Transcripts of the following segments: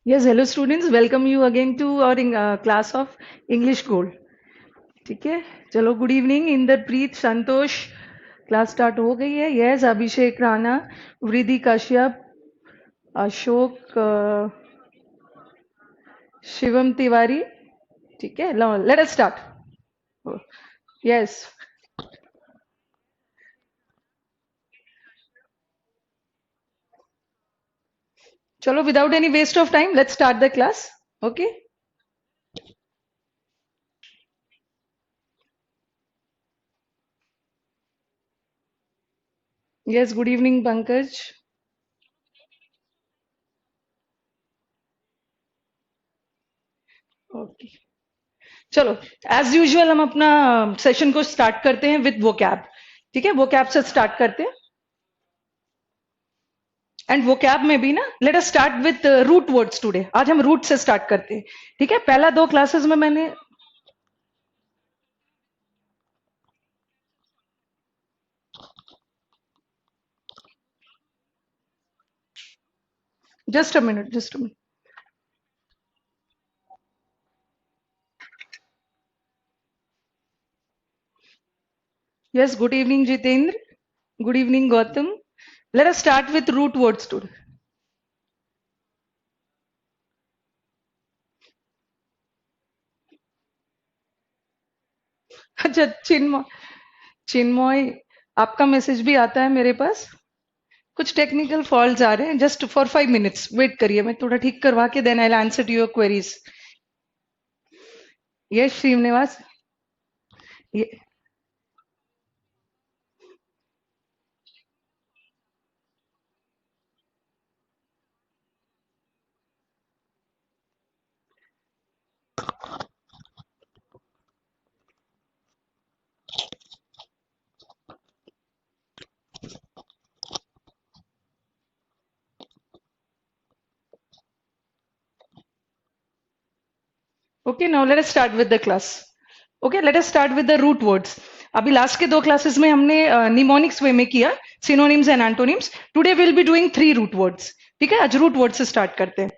Yes, hello students, welcome you again to our class of English Gold. ठीक है, चलो good evening Inderpreet, संतोष, class start हो गई है. यस, अभिषेक राणा, वृद्धि कश्यप, अशोक, शिवम तिवारी. ठीक है, लेट अस स्टार्ट. यस, चलो without any waste of time let's start the class. Okay. Yes, good evening Pankaj. Okay, चलो एज यूजुअल हम अपना सेशन को स्टार्ट करते हैं विद वो कैब. ठीक है, वो कैब से स्टार्ट करते हैं. एंड वो कैब में भी ना, let us start with root words today. आज हम रूट से स्टार्ट करते हैं. ठीक है, पहला दो क्लासेस में मैंने just a minute, just a minute. Yes, good evening Jitendra, good evening Gautam. Let us start with root words today. अच्छा, चिन्मय, चिन्मय, आपका मैसेज भी आता है मेरे पास. कुछ टेक्निकल फॉल्ट्स आ रहे हैं. जस्ट फॉर 5 मिनट्स वेट करिए, मैं थोड़ा ठीक करवा के then I answer to your queries. Yes Srinivas. Okay, now let us start with the class. Okay, let us start with the root words. अभी लास्ट के दो क्लासेस में हमने निमोनिक्स वे में किया, synonyms and antonyms. Today will be doing 3 root words. ठीक है, आज रूट वर्ड से स्टार्ट करते हैं.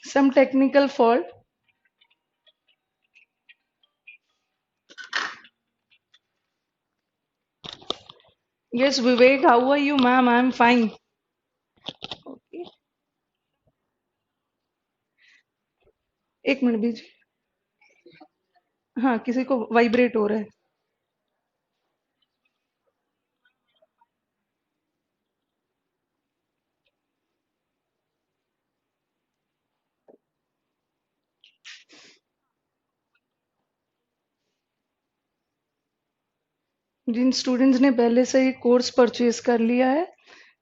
Some technical fault. Yes Vivek, how are you ma'am? I am fine. Okay, एक मिनट दीजिए. हाँ, किसी को वाइब्रेट हो रहा है. जिन स्टूडेंट्स ने पहले से ही कोर्स परचेज कर लिया है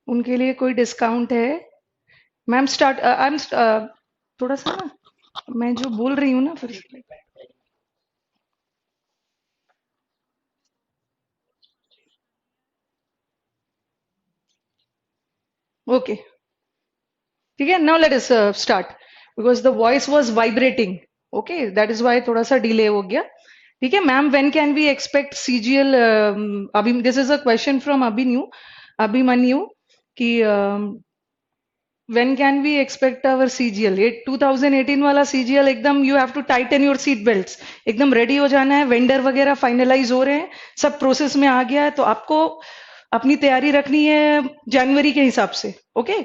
उनके लिए कोई डिस्काउंट है? मैम स्टार्ट, आई एम थोड़ा सा ना, मैं जो बोल रही हूँ ना फिर. ओके, ठीक है. Now let us start because the voice was vibrating. Okay, that is why थोड़ा सा डिले हो गया. ठीक है ma'am, when can we expect CGL? अभी this is a question from Abhimanyu कि when can we expect our CGL? ये 2018 वाला सीजीएल एकदम you have to tighten your seat belts. एकदम रेडी हो जाना है. वेंडर वगैरह फाइनलाइज हो रहे हैं, सब प्रोसेस में आ गया है, तो आपको अपनी तैयारी रखनी है जनवरी के हिसाब से. ओके,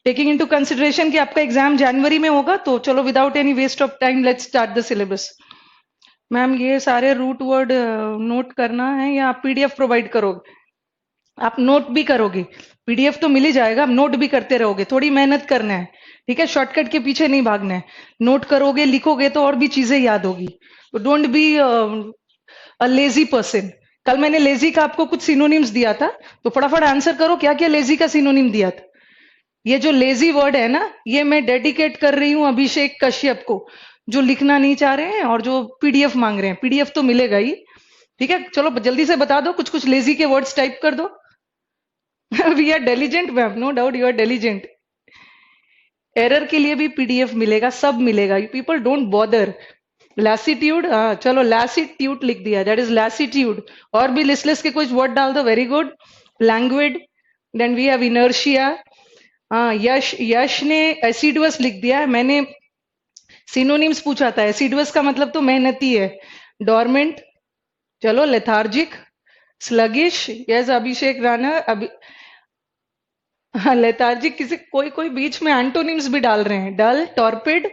टेकिंग इनटू कंसिडरेशन कि आपका एग्जाम जनवरी में होगा, तो चलो without any waste of time let's start the syllabus. Ma'am ये सारे रूट वर्ड नोट करना है या आप पीडीएफ प्रोवाइड करोगे? आप नोट भी करोगे? पीडीएफ तो मिल ही जाएगा, आप नोट भी करते रहोगे. थोड़ी मेहनत करना है. ठीक है, शॉर्टकट के पीछे नहीं भागना है. नोट करोगे, लिखोगे तो और भी चीजें याद होगी. Don't be a lazy person. कल मैंने लेजी का आपको कुछ सिनोनिम्स दिया था, तो फटाफट आंसर करो क्या क्या लेजी का सिनोनिम दिया था. ये जो लेजी वर्ड है ना, ये मैं डेडिकेट कर रही हूँ अभिषेक कश्यप को, जो लिखना नहीं चाह रहे हैं और जो पीडीएफ मांग रहे हैं. पीडीएफ तो मिलेगा ही. ठीक है, चलो जल्दी से बता दो, कुछ कुछ लेजी के वर्ड्स टाइप कर दो. We are diligent ma'am, no doubt you are diligent. Error के लिए भी पीडीएफ मिलेगा, सब मिलेगा, you people don't bother. Lassitude, हाँ चलो लैसिट्यूड लिख दिया, दैट इज लैसिट्यूड। और भी लिस्टलेस के कुछ वर्ड डाल दो, very good. Languid, then we have inertia. हाँ यश, यश ने एसिडुअस लिख दिया है, मैंने सिनोनिम्स पूछा था, एसिडुअस का मतलब तो मेहनती है। डोरमेंट, चलो lethargic, sluggish, yes Abhishek Rana, अभी हाँ लेथार्जिक, किसी कोई कोई बीच में एंटोनिम्स भी डाल रहे हैं, डल, टॉर्पिड,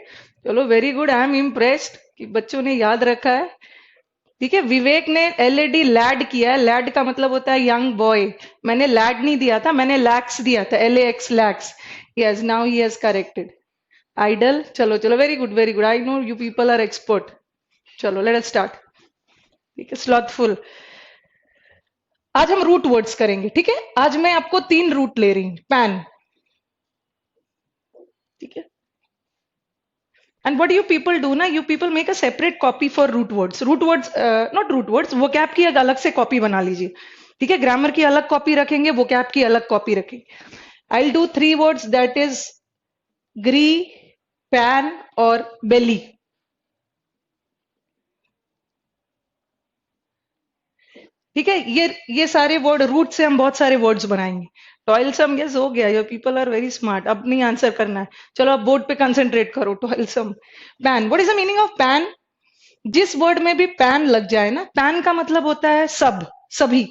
चलो very good, I am impressed कि बच्चों ने याद रखा है। ठीक है, विवेक ने एलएडी लैड किया है, लैड का मतलब होता है यंग बॉय, मैंने लैड नहीं दिया था, मैंने लैक्स दिया था, LAX lax. Yes now he has corrected. Idle, चलो चलो very good very good, I know you people are expert. चलो लेट अस स्टार्ट। ठीक है, स्लॉथफुल। आज हम रूट वर्ड्स करेंगे, ठीक है। आज मैं आपको 3 रूट ले रही हूं, पैन, ठीक है। And what you people do ना, you people make a separate copy for root words. Root words, not root words, vocab की एक अलग से कॉपी बना लीजिए, ठीक है। ग्रामर की अलग कॉपी रखेंगे, vocab की अलग कॉपी रखेंगे। I'll do 3 words, that is gre, pan और बेली। ठीक है, ये सारे वर्ड रूट से हम बहुत सारे वर्ड्स बनाएंगे। टॉयलसम, यस हो गया, your people are very smart, अब नहीं आंसर करना है, चलो अब बोर्ड पे कंसेंट्रेट करो। Toilsome, pan, what is the meaning of pan? जिस वर्ड में भी पैन लग जाए ना, पैन का मतलब होता है सब, सभी,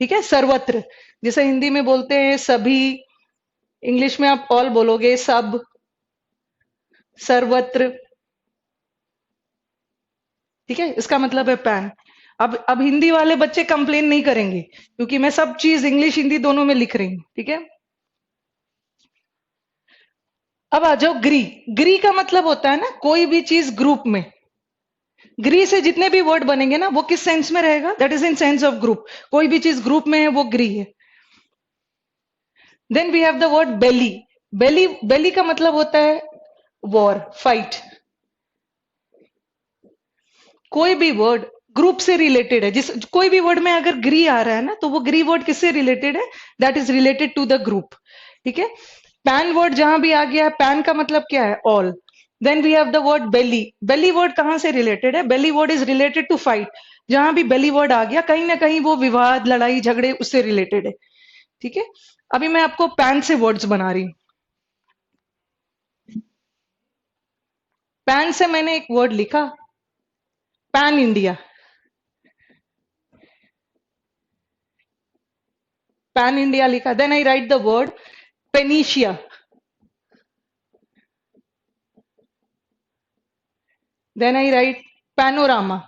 ठीक है, सर्वत्र। जैसे हिंदी में बोलते हैं सभी, इंग्लिश में आप ऑल बोलोगे, सब, सर्वत्र, ठीक है, इसका मतलब है पैन। अब हिंदी वाले बच्चे कंप्लेन नहीं करेंगे, क्योंकि मैं सब चीज इंग्लिश हिंदी दोनों में लिख रही हूँ, ठीक है। अब आ जाओ ग्री। ग्री का मतलब होता है ना कोई भी चीज ग्रुप में। ग्री से जितने भी वर्ड बनेंगे ना, वो किस सेंस में रहेगा? That is in sense of group. कोई भी चीज ग्रुप में है वो ग्री है। Then we have the word belli. Belli, belli का मतलब होता है वॉर, फाइट। कोई भी वर्ड ग्रुप से रिलेटेड है, जिस कोई भी वर्ड में अगर ग्री आ रहा है ना, तो वो ग्री वर्ड किससे रिलेटेड है? That is related to the group, ठीक है। पैन वर्ड जहां भी आ गया, पैन का मतलब क्या है? All. Then we have the word belli. Belli word कहां से रिलेटेड है? Belli word is related to fight. जहां भी बेली वर्ड आ गया, कहीं ना कहीं वो विवाद, लड़ाई झगड़े उससे रिलेटेड है, ठीक है। अभी मैं आपको पैन से वर्ड्स बना रही हूं। पैन से मैंने एक वर्ड लिखा, पैन इंडिया। पैन इंडिया लिखा, then I write the word panacea. Then I write panorama.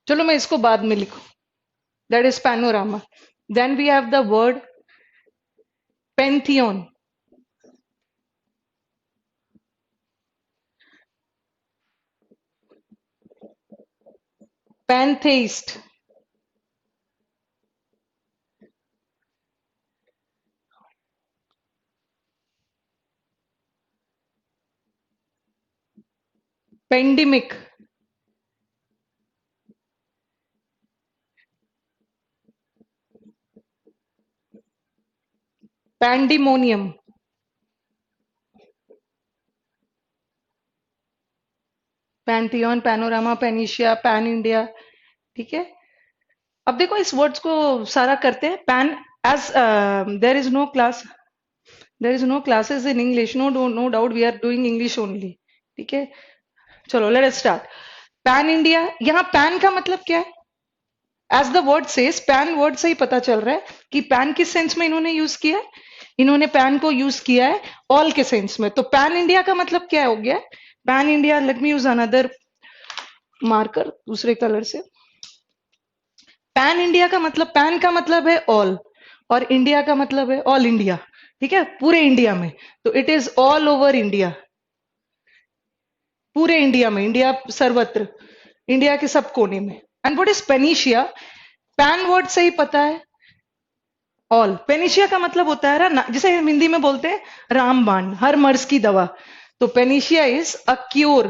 चलो मैं इसको बाद में लिखूं, that is panorama. Then we have the word pantheon. Pantheist. Pandemic. Pandemonium. Pantheon, panorama, panacea, pan India, ठीक है। अब देखो इस वर्ड्स को सारा करते हैं। Pan, as there is no class, there is no classes in English, no doubt we are doing English only, ठीक है। चलो let us start. Pan India, यहाँ पैन का मतलब क्या है? As the word says, pan word से ही पता चल रहा है कि पैन किस सेंस में इन्होंने यूज किया है। इन्होंने पैन को यूज किया है ऑल के सेंस में। तो पैन इंडिया का मतलब क्या हो गया? Pan India, let me use another marker दूसरे कलर से। पैन इंडिया का मतलब, पैन का मतलब है ऑल, और इंडिया का मतलब है ऑल इंडिया, ठीक है, पूरे इंडिया में। तो it is all over India, पूरे इंडिया में, इंडिया सर्वत्र, इंडिया के सब कोने में। And what is panacea? Pan word से ही पता है ऑल। पेनिशिया का मतलब होता है ना, जिसे हम हिंदी में बोलते हैं रामबाण, हर मर्ज की दवा। तो panacea is a cure.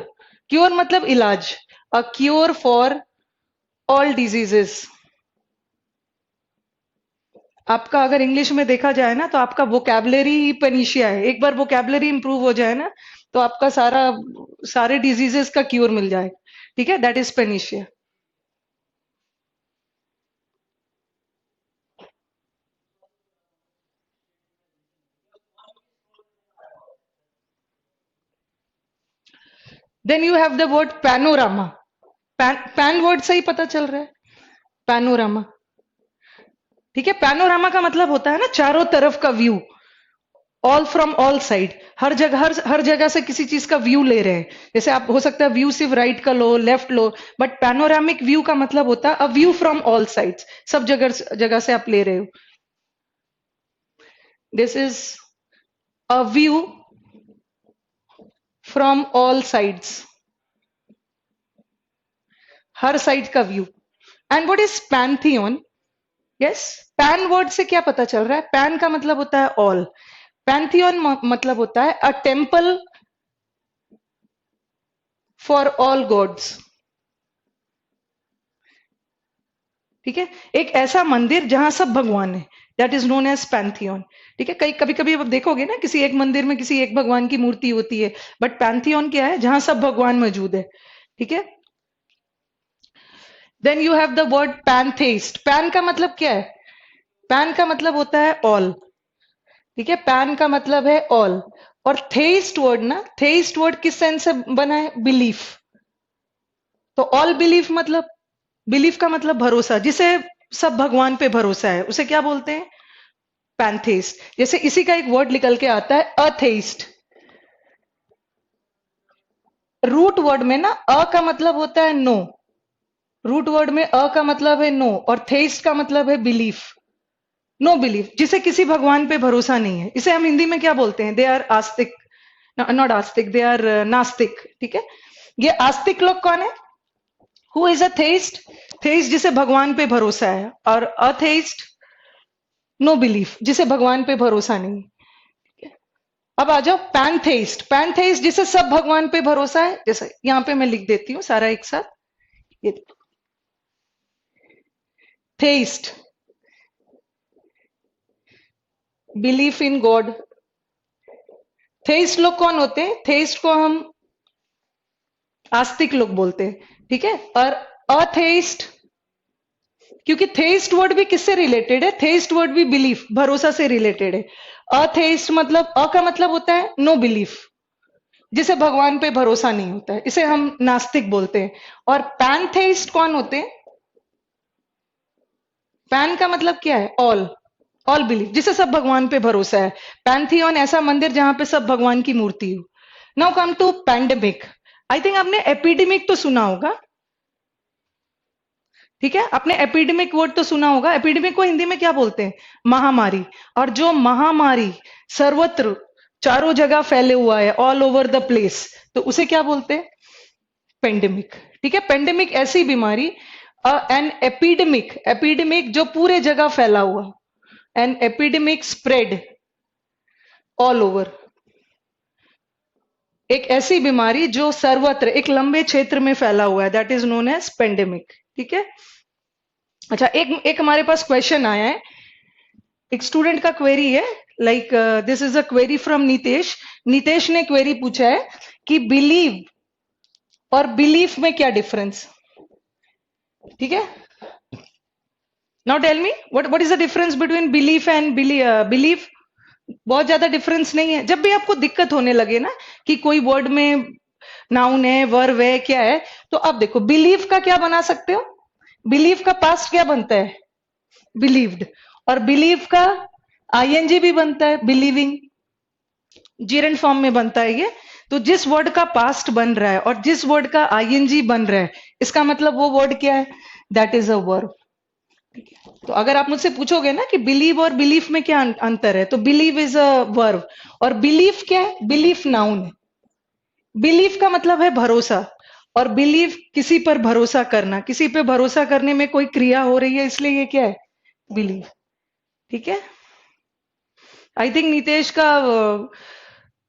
Cure मतलब इलाज, a cure for all diseases. आपका अगर इंग्लिश में देखा जाए ना तो आपका वोकैबुलरी ही पेनिशिया है। एक बार वोकैबुलरी इंप्रूव हो जाए ना तो आपका सारे डिजीजेस का क्योर मिल जाए। ठीक है, that is panacea. Then you have the word panorama. Pan word से ही पता चल रहा है, पैनोरामा। ठीक है, पैनोरामा का मतलब होता है ना चारों तरफ का view, all from all side. हर जगह से किसी चीज का व्यू ले रहे हैं। जैसे आप हो सकता है व्यू सिर्फ राइट का लो, लेफ्ट लो, बट पैनोरामिक व्यू का मतलब होता है a view from all sides, सब जगह जगह से आप ले रहे हो। This is a view from all sides, हर साइड का view. And what is pantheon? Yes, pan word से क्या पता चल रहा है? पैन का मतलब होता है ऑल, पैंथियन मतलब होता है a temple for all gods. ठीक है, एक ऐसा मंदिर जहां सब भगवान है, that is known as pantheon. ठीक है, कई कभी कभी आप देखोगे ना किसी एक मंदिर में किसी एक भगवान की मूर्ति होती है, बट पैंथियन क्या है? जहां सब भगवान मौजूद है। ठीक है, then you have the word pantheist. Pan का मतलब क्या है? पैन का मतलब होता है ऑल। ठीक है, पैन का मतलब है ऑल। और थेइस्ट वर्ड ना, थेइस्ट वर्ड किस सेंस से बना है? बिलीफ। तो ऑल बिलीफ मतलब, बिलीफ का मतलब भरोसा, जिसे सब भगवान पे भरोसा है उसे क्या बोलते हैं? पैंथेइस्ट। जैसे इसी का एक वर्ड निकल के आता है अथेइस्ट। रूट वर्ड में ना अ का मतलब होता है नो, रूट वर्ड में अ का मतलब है नो, और थेइस्ट का मतलब है बिलीफ, नो बिलीफ, जिसे किसी भगवान पे भरोसा नहीं है। इसे हम हिंदी में क्या बोलते हैं? They are Astik, not Astik, they are नास्तिक। ठीक है, ये आस्तिक लोग कौन है? Who is a theist? Theist जिसे भगवान पे भरोसा है, और अथेइस्ट नो बिलीफ, जिसे भगवान पे भरोसा नहीं। अब आ जाओ पैंथेइस्ट। पैंथेइस्ट जिसे सब भगवान पे भरोसा है, जैसे यहां पे मैं लिख देती हूँ सारा एक साथ। ये theist, belief in God. Theist लोग कौन होते हैं? थेइस्ट को हम आस्तिक लोग बोलते हैं। ठीक है, और अथेइस्ट, क्योंकि थेइस्ट वर्ड भी किससे रिलेटेड है? थेइस्ट वर्ड भी बिलीफ, भरोसा से रिलेटेड है। अथेइस्ट मतलब, अ का मतलब होता है नो बिलीफ, जिसे भगवान पे भरोसा नहीं होता है, इसे हम नास्तिक बोलते हैं। और पैंथेइस्ट कौन होते हैं? पैन का मतलब क्या है? ऑल, ऑल बिलीफ, जिसे सब भगवान पे भरोसा है। पैंथियन ऐसा मंदिर जहां पे सब भगवान की मूर्ति हो। Now come to pandemic. I think आपने एपिडेमिक तो सुना होगा। ठीक है, आपने एपिडेमिक वर्ड तो सुना होगा। एपिडेमिक को हिंदी में क्या बोलते हैं? महामारी। और जो महामारी सर्वत्र चारों जगह फैले हुआ है, ऑल ओवर द प्लेस, तो उसे क्या बोलते हैं? पेंडेमिक। ठीक है, पेंडेमिक ऐसी बीमारी, एन एपिडेमिक, एपिडेमिक जो पूरे जगह फैला हुआ, an epidemic spread all over, एक ऐसी बीमारी जो सर्वत्र एक लंबे क्षेत्र में फैला हुआ है, that is known as pandemic. ठीक है, अच्छा, एक एक हमारे पास क्वेश्चन आया है, एक स्टूडेंट का क्वेरी है, like this is a query from Nitesh. Nitesh ने क्वेरी पूछा है कि बिलीव और बिलीफ में क्या डिफरेंस? ठीक है, now tell me what is the difference between belief and belief? बहुत ज्यादा डिफरेंस नहीं है। जब भी आपको दिक्कत होने लगे ना कि कोई वर्ड में नाउन है, वर्ब है, क्या है, तो आप देखो बिलीव का क्या बना सकते हो? बिलीव का पास्ट क्या बनता है? बिलीव्ड। और बिलीव का आईएनजी भी बनता है, बिलीविंग, जीरंड फॉर्म में बनता है ये। तो जिस वर्ड का पास्ट बन रहा है और जिस वर्ड का आईएनजी बन रहा है, इसका मतलब वो वर्ड क्या है? That is a verb. तो अगर आप मुझसे पूछोगे ना कि बिलीव और बिलीफ में क्या अंतर है, तो बिलीव इज अ वर्ब, और बिलीफ क्या है? बिलीफ नाउन है। बिलीफ का मतलब है भरोसा, और बिलीव किसी पर भरोसा करना, किसी पे भरोसा करने में कोई क्रिया हो रही है, इसलिए ये क्या है? बिलीव। ठीक है, आई थिंक नितेश का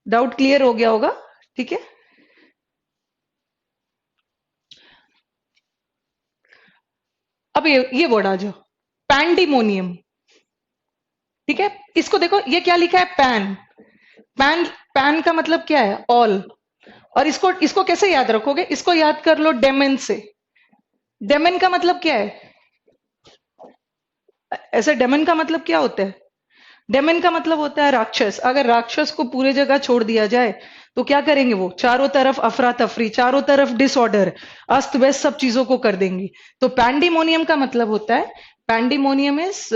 डाउट क्लियर हो गया होगा। ठीक है, अब ये वर्ड आ जाओ, पैंडिमोनियम। ठीक है, इसको देखो, ये क्या लिखा है, पैन। पैन, पैन का मतलब क्या है, ऑल। और इसको इसको कैसे याद रखोगे, इसको याद कर लो डेमन से। डेमन का मतलब क्या है, ऐसे डेमन का मतलब क्या होता है, डेमन का मतलब होता है राक्षस। अगर राक्षस को पूरे जगह छोड़ दिया जाए तो क्या करेंगे, वो चारों तरफ अफरा तफरी, चारों तरफ डिसऑर्डर, अस्त व्यस्त सब चीजों को कर देंगी। तो पैंडिमोनियम का मतलब होता है, पैंडिमोनियम इज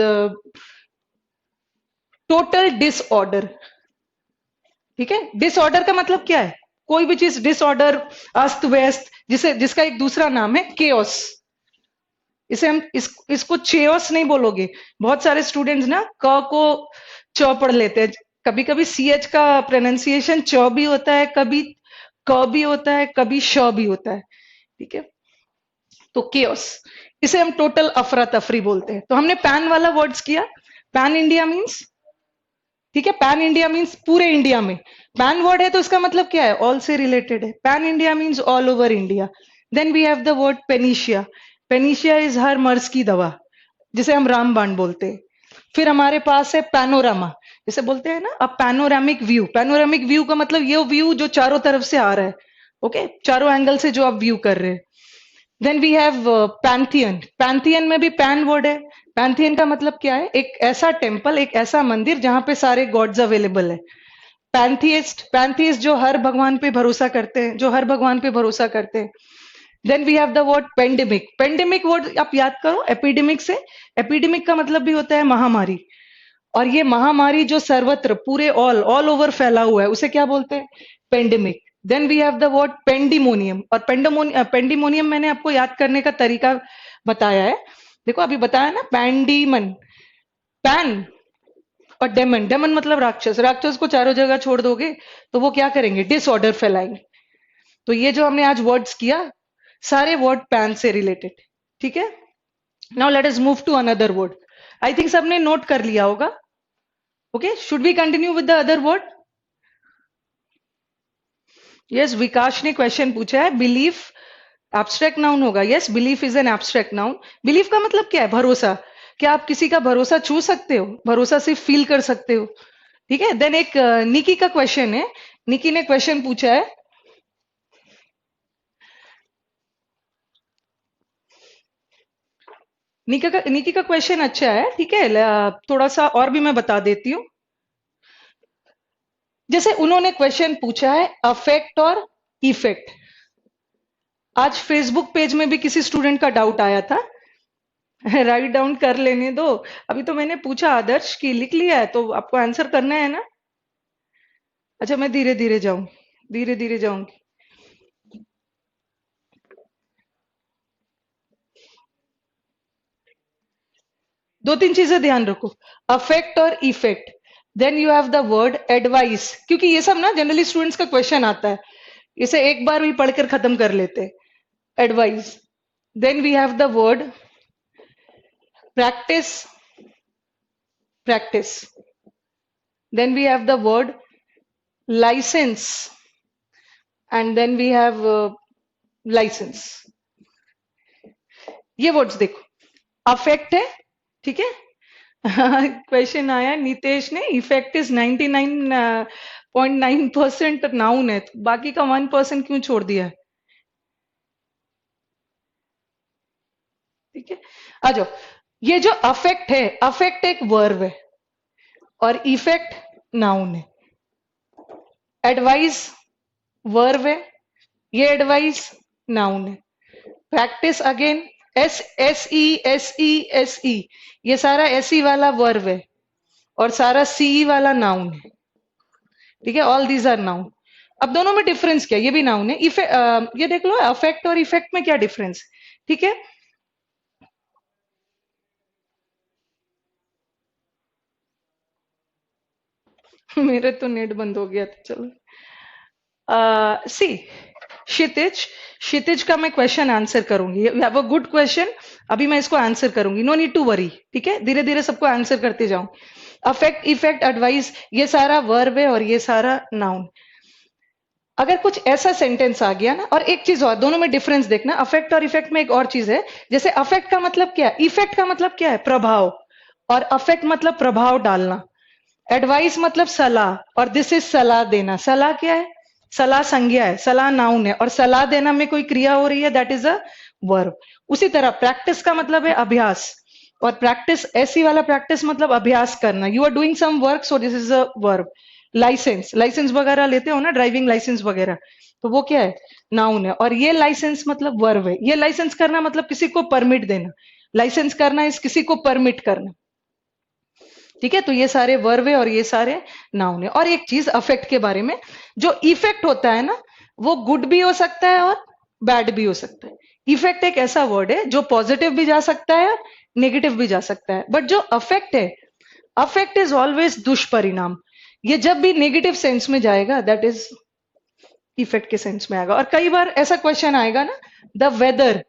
टोटल डिसऑर्डर। ठीक है, डिसऑर्डर का मतलब क्या है, कोई भी चीज डिसऑर्डर, अस्त व्यस्त, जिसे जिसका एक दूसरा नाम है केओस। इसे हम इसको चेओस नहीं बोलोगे। बहुत सारे स्टूडेंट्स ना क को च पढ़ लेते हैं। कभी कभी सी एच का प्रोनाउंसिएशन च भी होता है, कभी क भी होता है, कभी श भी होता है। ठीक है, तो केओस, इसे हम टोटल अफरा तफरी बोलते हैं। तो हमने पैन वाला वर्ड्स किया। पैन इंडिया मीन्स, ठीक है, पैन इंडिया मीन्स पूरे इंडिया में। पैन वर्ड है तो इसका मतलब क्या है, ऑल से रिलेटेड है। Pan India means all over India. Then we have the word panacea. Panacea is हर मर्ज की दवा, जिसे हम रामबाण बोलते हैं। फिर हमारे पास है पैनोरामा, जिसे बोलते हैं ना अ पैनोरामिक व्यू। पैनोरामिक व्यू का मतलब ये व्यू जो चारों तरफ से आ रहा है, ओके, चारों एंगल से जो आप व्यू कर रहे हैं। Then we have pantheon. Pantheon में भी पैन वर्ड है। पैंथियन का मतलब क्या है, एक ऐसा टेम्पल, एक ऐसा मंदिर जहां पे सारे गॉड्स अवेलेबल है। पैंथियस्ट, पैंथियस्ट जो हर भगवान पे भरोसा करते हैं, जो हर भगवान पे भरोसा करते हैं। Then we have the word pandemic. Pandemic word आप याद करो एपिडेमिक से। एपिडेमिक का मतलब भी होता है महामारी। और ये महामारी जो सर्वत्र पूरे ऑल ऑल ओवर फैला हुआ है, उसे क्या बोलते हैं, pandemic. Then we have the word pandemonium. और पेंडिमोनियम मैंने आपको याद करने का तरीका बताया है। देखो अभी बताया ना, पैंडीमन, पैन और डेमन। डेमन मतलब राक्षस। राक्षस को चारों जगह छोड़ दोगे तो वो क्या करेंगे, डिसऑर्डर फैलाएंगे। तो ये जो हमने आज वर्ड्स किया, सारे वर्ड पैन से रिलेटेड। ठीक है, now let us move to another word. I think सबने नोट कर लिया होगा। Okay, should we continue with the other word? Yes, Vikas ने क्वेश्चन पूछा है, बिलीफ एब्स्ट्रैक्ट नाउन होगा? Yes, belief is an abstract noun. Belief का मतलब क्या है, भरोसा। क्या आप किसी का भरोसा छू सकते हो, भरोसा सिर्फ फील कर सकते हो। ठीक है, देन एक निकी का क्वेश्चन है। निकी ने क्वेश्चन पूछा है, निकी का क्वेश्चन अच्छा है। ठीक है, थोड़ा सा और भी मैं बता देती हूँ। जैसे उन्होंने क्वेश्चन पूछा है अफेक्ट और इफेक्ट। आज फेसबुक पेज में भी किसी स्टूडेंट का डाउट आया था। राइट डाउन कर लेने दो। अभी तो मैंने पूछा आदर्श की, लिख लिया है तो आपको आंसर करना है ना। अच्छा, मैं धीरे धीरे जाऊं, धीरे धीरे जाऊंगी। दो तीन चीजें ध्यान रखो, अफेक्ट और effect. Then you have the word advice, क्योंकि ये सब ना जनरली स्टूडेंट्स का क्वेश्चन आता है, इसे एक बार भी पढ़कर खत्म कर लेते हैं, advice. Then we have the word practice, practice. Then we have the word license, and then we have license. ये वर्ड्स देखो, अफेक्ट है, ठीक है। क्वेश्चन आया नितेश ने, इफेक्ट इज 99.9% नाउन है, तो बाकी का 1% क्यों छोड़ दिया है? ठीक है, आ जाओ। ये जो अफेक्ट है, अफेक्ट एक वर्ब है और इफेक्ट नाउन है। एडवाइस वर्ब है, ये एडवाइस नाउन है। Practice again, S S E S E S E, ये सारा एस ई वाला वर्ब है और सारा सी ई वाला नाउन है। ठीक है, ऑल दीज आर नाउन। अब दोनों में डिफरेंस क्या, ये भी नाउन है। ये देख लो अफेक्ट और इफेक्ट में क्या डिफरेंस। ठीक है, मेरे तो नेट बंद हो गया था, चलो। सी, क्षितिज, क्षितिज का मैं क्वेश्चन आंसर करूंगी। You have a good question, अभी मैं इसको आंसर करूंगी, नो नीड टू वरी। ठीक है, धीरे धीरे सबको आंसर करते जाऊं। अफेक्ट, इफेक्ट, एडवाइस, ये सारा वर्ब है और ये सारा नाउन। अगर कुछ ऐसा सेंटेंस आ गया ना, और एक चीज और, दोनों में डिफरेंस देखना, अफेक्ट और इफेक्ट में एक और चीज है। जैसे अफेक्ट का मतलब क्या है, इफेक्ट का मतलब क्या है, प्रभाव। और अफेक्ट मतलब प्रभाव डालना। एडवाइस मतलब सलाह, और दिस इज सलाह देना। सलाह क्या है? सलाह संज्ञा है, सलाह नाउन है, और सलाह देना में कोई क्रिया हो रही है, दैट इज अ वर्ब। उसी तरह प्रैक्टिस का मतलब है अभ्यास, और प्रैक्टिस ऐसी वाला प्रैक्टिस मतलब अभ्यास करना। You are doing some work, so this is a verb. License, license वगैरह लेते हो ना, ड्राइविंग लाइसेंस वगैरह, तो वो क्या है? नाउन है। और ये लाइसेंस मतलब वर्ब है। ये लाइसेंस करना मतलब किसी को परमिट देना। लाइसेंस करना इस किसी को परमिट करना। ठीक है, तो ये सारे वर्ब है और ये सारे नाउन है। और एक चीज अफेक्ट के बारे में, जो इफेक्ट होता है ना, वो गुड भी हो सकता है और बैड भी हो सकता है। इफेक्ट एक ऐसा वर्ड है जो पॉजिटिव भी जा सकता है, नेगेटिव भी जा सकता है। बट जो अफेक्ट है, अफेक्ट इज ऑलवेज दुष्परिणाम। ये जब भी नेगेटिव सेंस में जाएगा, दैट इज इफेक्ट के सेंस में आएगा। और कई बार ऐसा क्वेश्चन आएगा ना, the weather,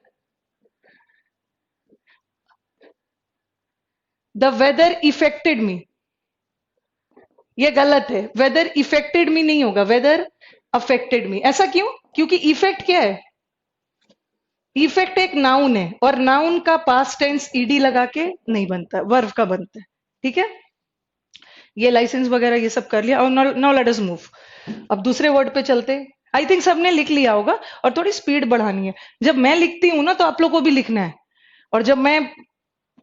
the weather effected me, ये गलत है। वेदर इफेक्टेड मी नहीं होगा, वेदर अफेक्टेड मी। ऐसा क्यों? क्योंकि इफेक्ट क्या है? इफेक्ट एक नाउन है, और नाउन का पास्ट टेंस ईडी लगा के नहीं बनता, वर्ब का बनता है। ठीक है, ये लाइसेंस वगैरह ये सब कर लिया। और नाउ लेट अस मूव, अब दूसरे वर्ड पे चलते। आई थिंक सबने लिख लिया होगा, और थोड़ी स्पीड बढ़ानी है। जब मैं लिखती हूं ना, तो आप लोग को भी लिखना है, और जब मैं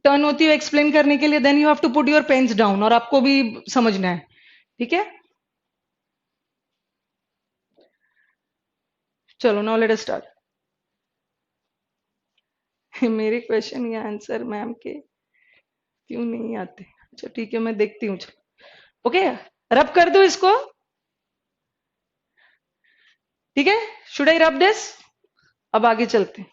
टर्न होती हूँ एक्सप्लेन करने के लिए, then you have to put your pens down, और आपको भी समझना है। ठीक है, चलो नाउ लेट अस स्टार्ट। मेरे क्वेश्चन या आंसर मैम के क्यों नहीं आते? अच्छा ठीक है, मैं देखती हूँ। ओके, रब कर दो इसको। ठीक है, शुड आई रब दिस? अब आगे चलते हैं।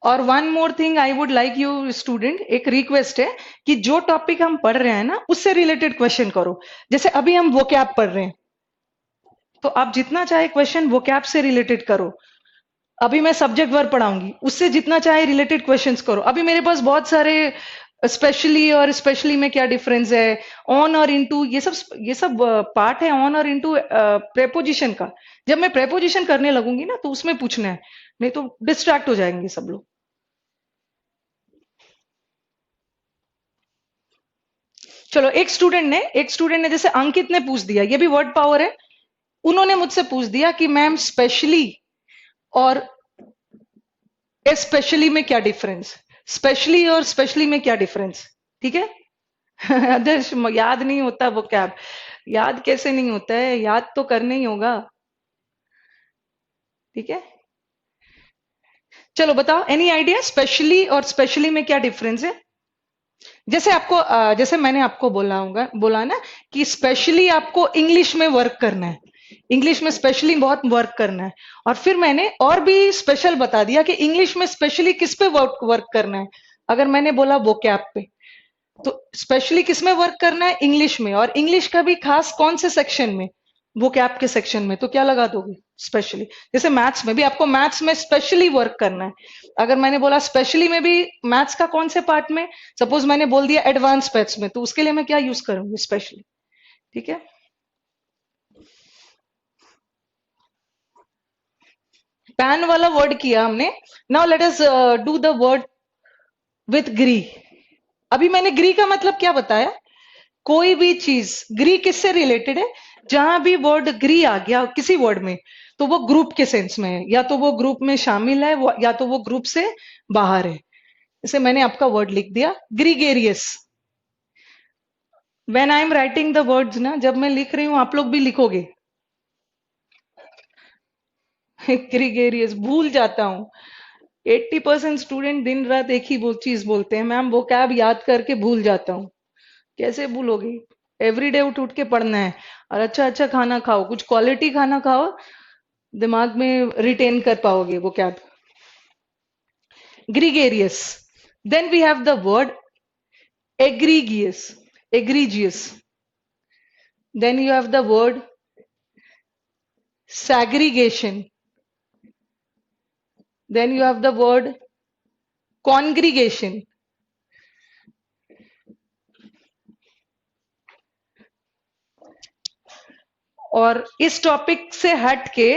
और one more thing I would like you student, एक रिक्वेस्ट है कि जो टॉपिक हम पढ़ रहे हैं ना, उससे रिलेटेड क्वेश्चन करो। जैसे अभी हम वोकैब पढ़ रहे हैं, तो आप जितना चाहे क्वेश्चन वोकैब से रिलेटेड करो। अभी मैं सब्जेक्ट वर्ब पढ़ाऊंगी, उससे जितना चाहे रिलेटेड क्वेश्चंस करो। अभी मेरे पास बहुत सारे स्पेशली और स्पेशली में क्या डिफरेंस है, ऑन और इनटू, ये सब पार्ट है ऑन और इनटू प्रेपोजिशन का। जब मैं प्रेपोजिशन करने लगूंगी ना, तो उसमें पूछना है, नहीं तो डिस्ट्रैक्ट हो जाएंगे सब लोग। चलो, एक स्टूडेंट ने जैसे अंकित ने पूछ दिया, ये भी वर्ड पावर है। उन्होंने मुझसे पूछ दिया कि मैम स्पेशली और स्पेशली में क्या डिफरेंस, स्पेशली और स्पेशली में क्या डिफरेंस। ठीक है। आदर्श, याद नहीं होता वो कैब, याद कैसे नहीं होता है, याद तो करना ही होगा। ठीक है, चलो बताओ, एनी आइडिया स्पेशली और स्पेशली में क्या डिफरेंस है? जैसे आपको जैसे मैंने आपको बोला ना कि स्पेशली आपको इंग्लिश में वर्क करना है, इंग्लिश में स्पेशली बहुत वर्क करना है। और फिर मैंने और भी स्पेशल बता दिया कि इंग्लिश में स्पेशली किस पे वर्क वर्क करना है। अगर मैंने बोला वोकैब पे, तो स्पेशली किस में वर्क करना है? इंग्लिश में। और इंग्लिश का भी खास कौन से सेक्शन में? वो कैप के सेक्शन में। तो क्या लगा दोगे? स्पेशली। जैसे मैथ्स में भी आपको मैथ्स में स्पेशली वर्क करना है, अगर मैंने बोला स्पेशली में भी मैथ्स का कौन से पार्ट में, सपोज मैंने बोल दिया एडवांस मैथ्स में, तो उसके लिए मैं क्या यूज करूंगी? स्पेशली। ठीक है, पैन वाला वर्ड किया हमने। Now let us do the word with gree. अभी मैंने ग्री का मतलब क्या बताया? कोई भी चीज, ग्री किससे रिलेटेड है? जहां भी वर्ड ग्री आ गया किसी वर्ड में, तो वो ग्रुप के सेंस में है, या तो वो ग्रुप में शामिल है, या तो वो ग्रुप से बाहर है। जैसे मैंने आपका वर्ड लिख दिया gregarious. When I am writing the words ना, जब मैं लिख रही हूं, आप लोग भी लिखोगे। ग्रीगेरियस भूल जाता हूं। 80% स्टूडेंट दिन रात एक ही चीज बोलते हैं, मैम वो कैब याद करके भूल जाता हूँ। कैसे भूलोगे? एवरीडे उठ उठ के पढ़ना है। और अच्छा अच्छा खाना खाओ, कुछ क्वालिटी खाना खाओ, दिमाग में रिटेन कर पाओगे वो क्या। Gregarious. Then we have the word egregious, egregious. Then you have the word segregation. Then you have the word congregation. और इस टॉपिक से हट के,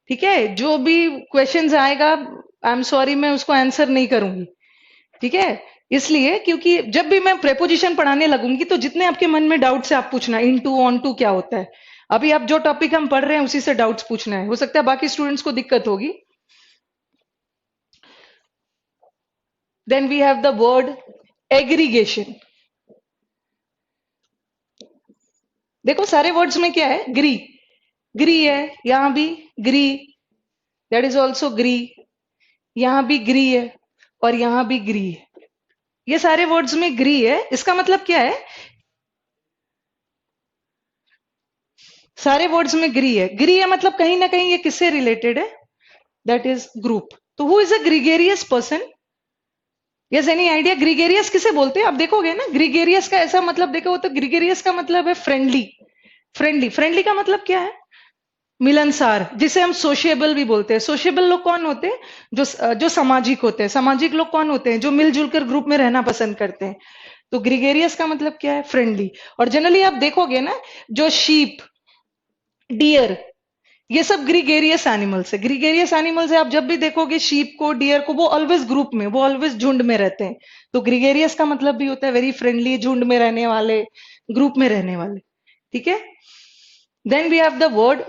ठीक है, जो भी क्वेश्चंस आएगा, आई एम सॉरी, मैं उसको आंसर नहीं करूंगी। ठीक है, इसलिए क्योंकि जब भी मैं प्रेपोजिशन पढ़ाने लगूंगी तो जितने आपके मन में डाउट्स है आप पूछना, इन टू, ऑन टू क्या होता है। अभी आप जो टॉपिक हम पढ़ रहे हैं उसी से डाउट्स पूछना है, हो सकता है बाकी स्टूडेंट्स को दिक्कत होगी। Then we have the word aggregation. देखो सारे वर्ड्स में क्या है, ग्री, ग्री है, यहां भी ग्री, दैट इज ऑल्सो ग्री, यहां भी ग्री है और यहां भी ग्री है। ये सारे वर्ड्स में ग्री है, इसका मतलब क्या है, सारे वर्ड्स में ग्री है। ग्री है मतलब कहीं ना कहीं ये किससे रिलेटेड है, दैट इज ग्रुप। तो who is a gregarious person, yes any idea, gregarious किसे बोलते हैं? आप देखोगे ना, ग्रीगेरियस का ऐसा मतलब देखो तो ग्रीगेरियस का मतलब है फ्रेंडली। फ्रेंडली, फ्रेंडली का मतलब क्या है, मिलनसार, जिसे हम सोशिएबल भी बोलते हैं। सोशिएबल लोग कौन होते हैं, जो सामाजिक होते हैं। सामाजिक लोग कौन होते हैं, जो मिलजुल कर ग्रुप में रहना पसंद करते हैं। तो ग्रीगेरियस का मतलब क्या है, फ्रेंडली। और जनरली आप देखोगे ना, जो शीप, डियर, ये सब ग्रीगेरियस एनिमल्स है। ग्रीगेरियस एनिमल्स है, आप जब भी देखोगे शीप को, डियर को, वो ऑलवेज ग्रुप में, वो ऑलवेज झुंड में रहते हैं। तो ग्रीगेरियस का मतलब भी होता है वेरी फ्रेंडली, झुंड में रहने वाले, ग्रुप में रहने वाले। ठीक है, then we have the word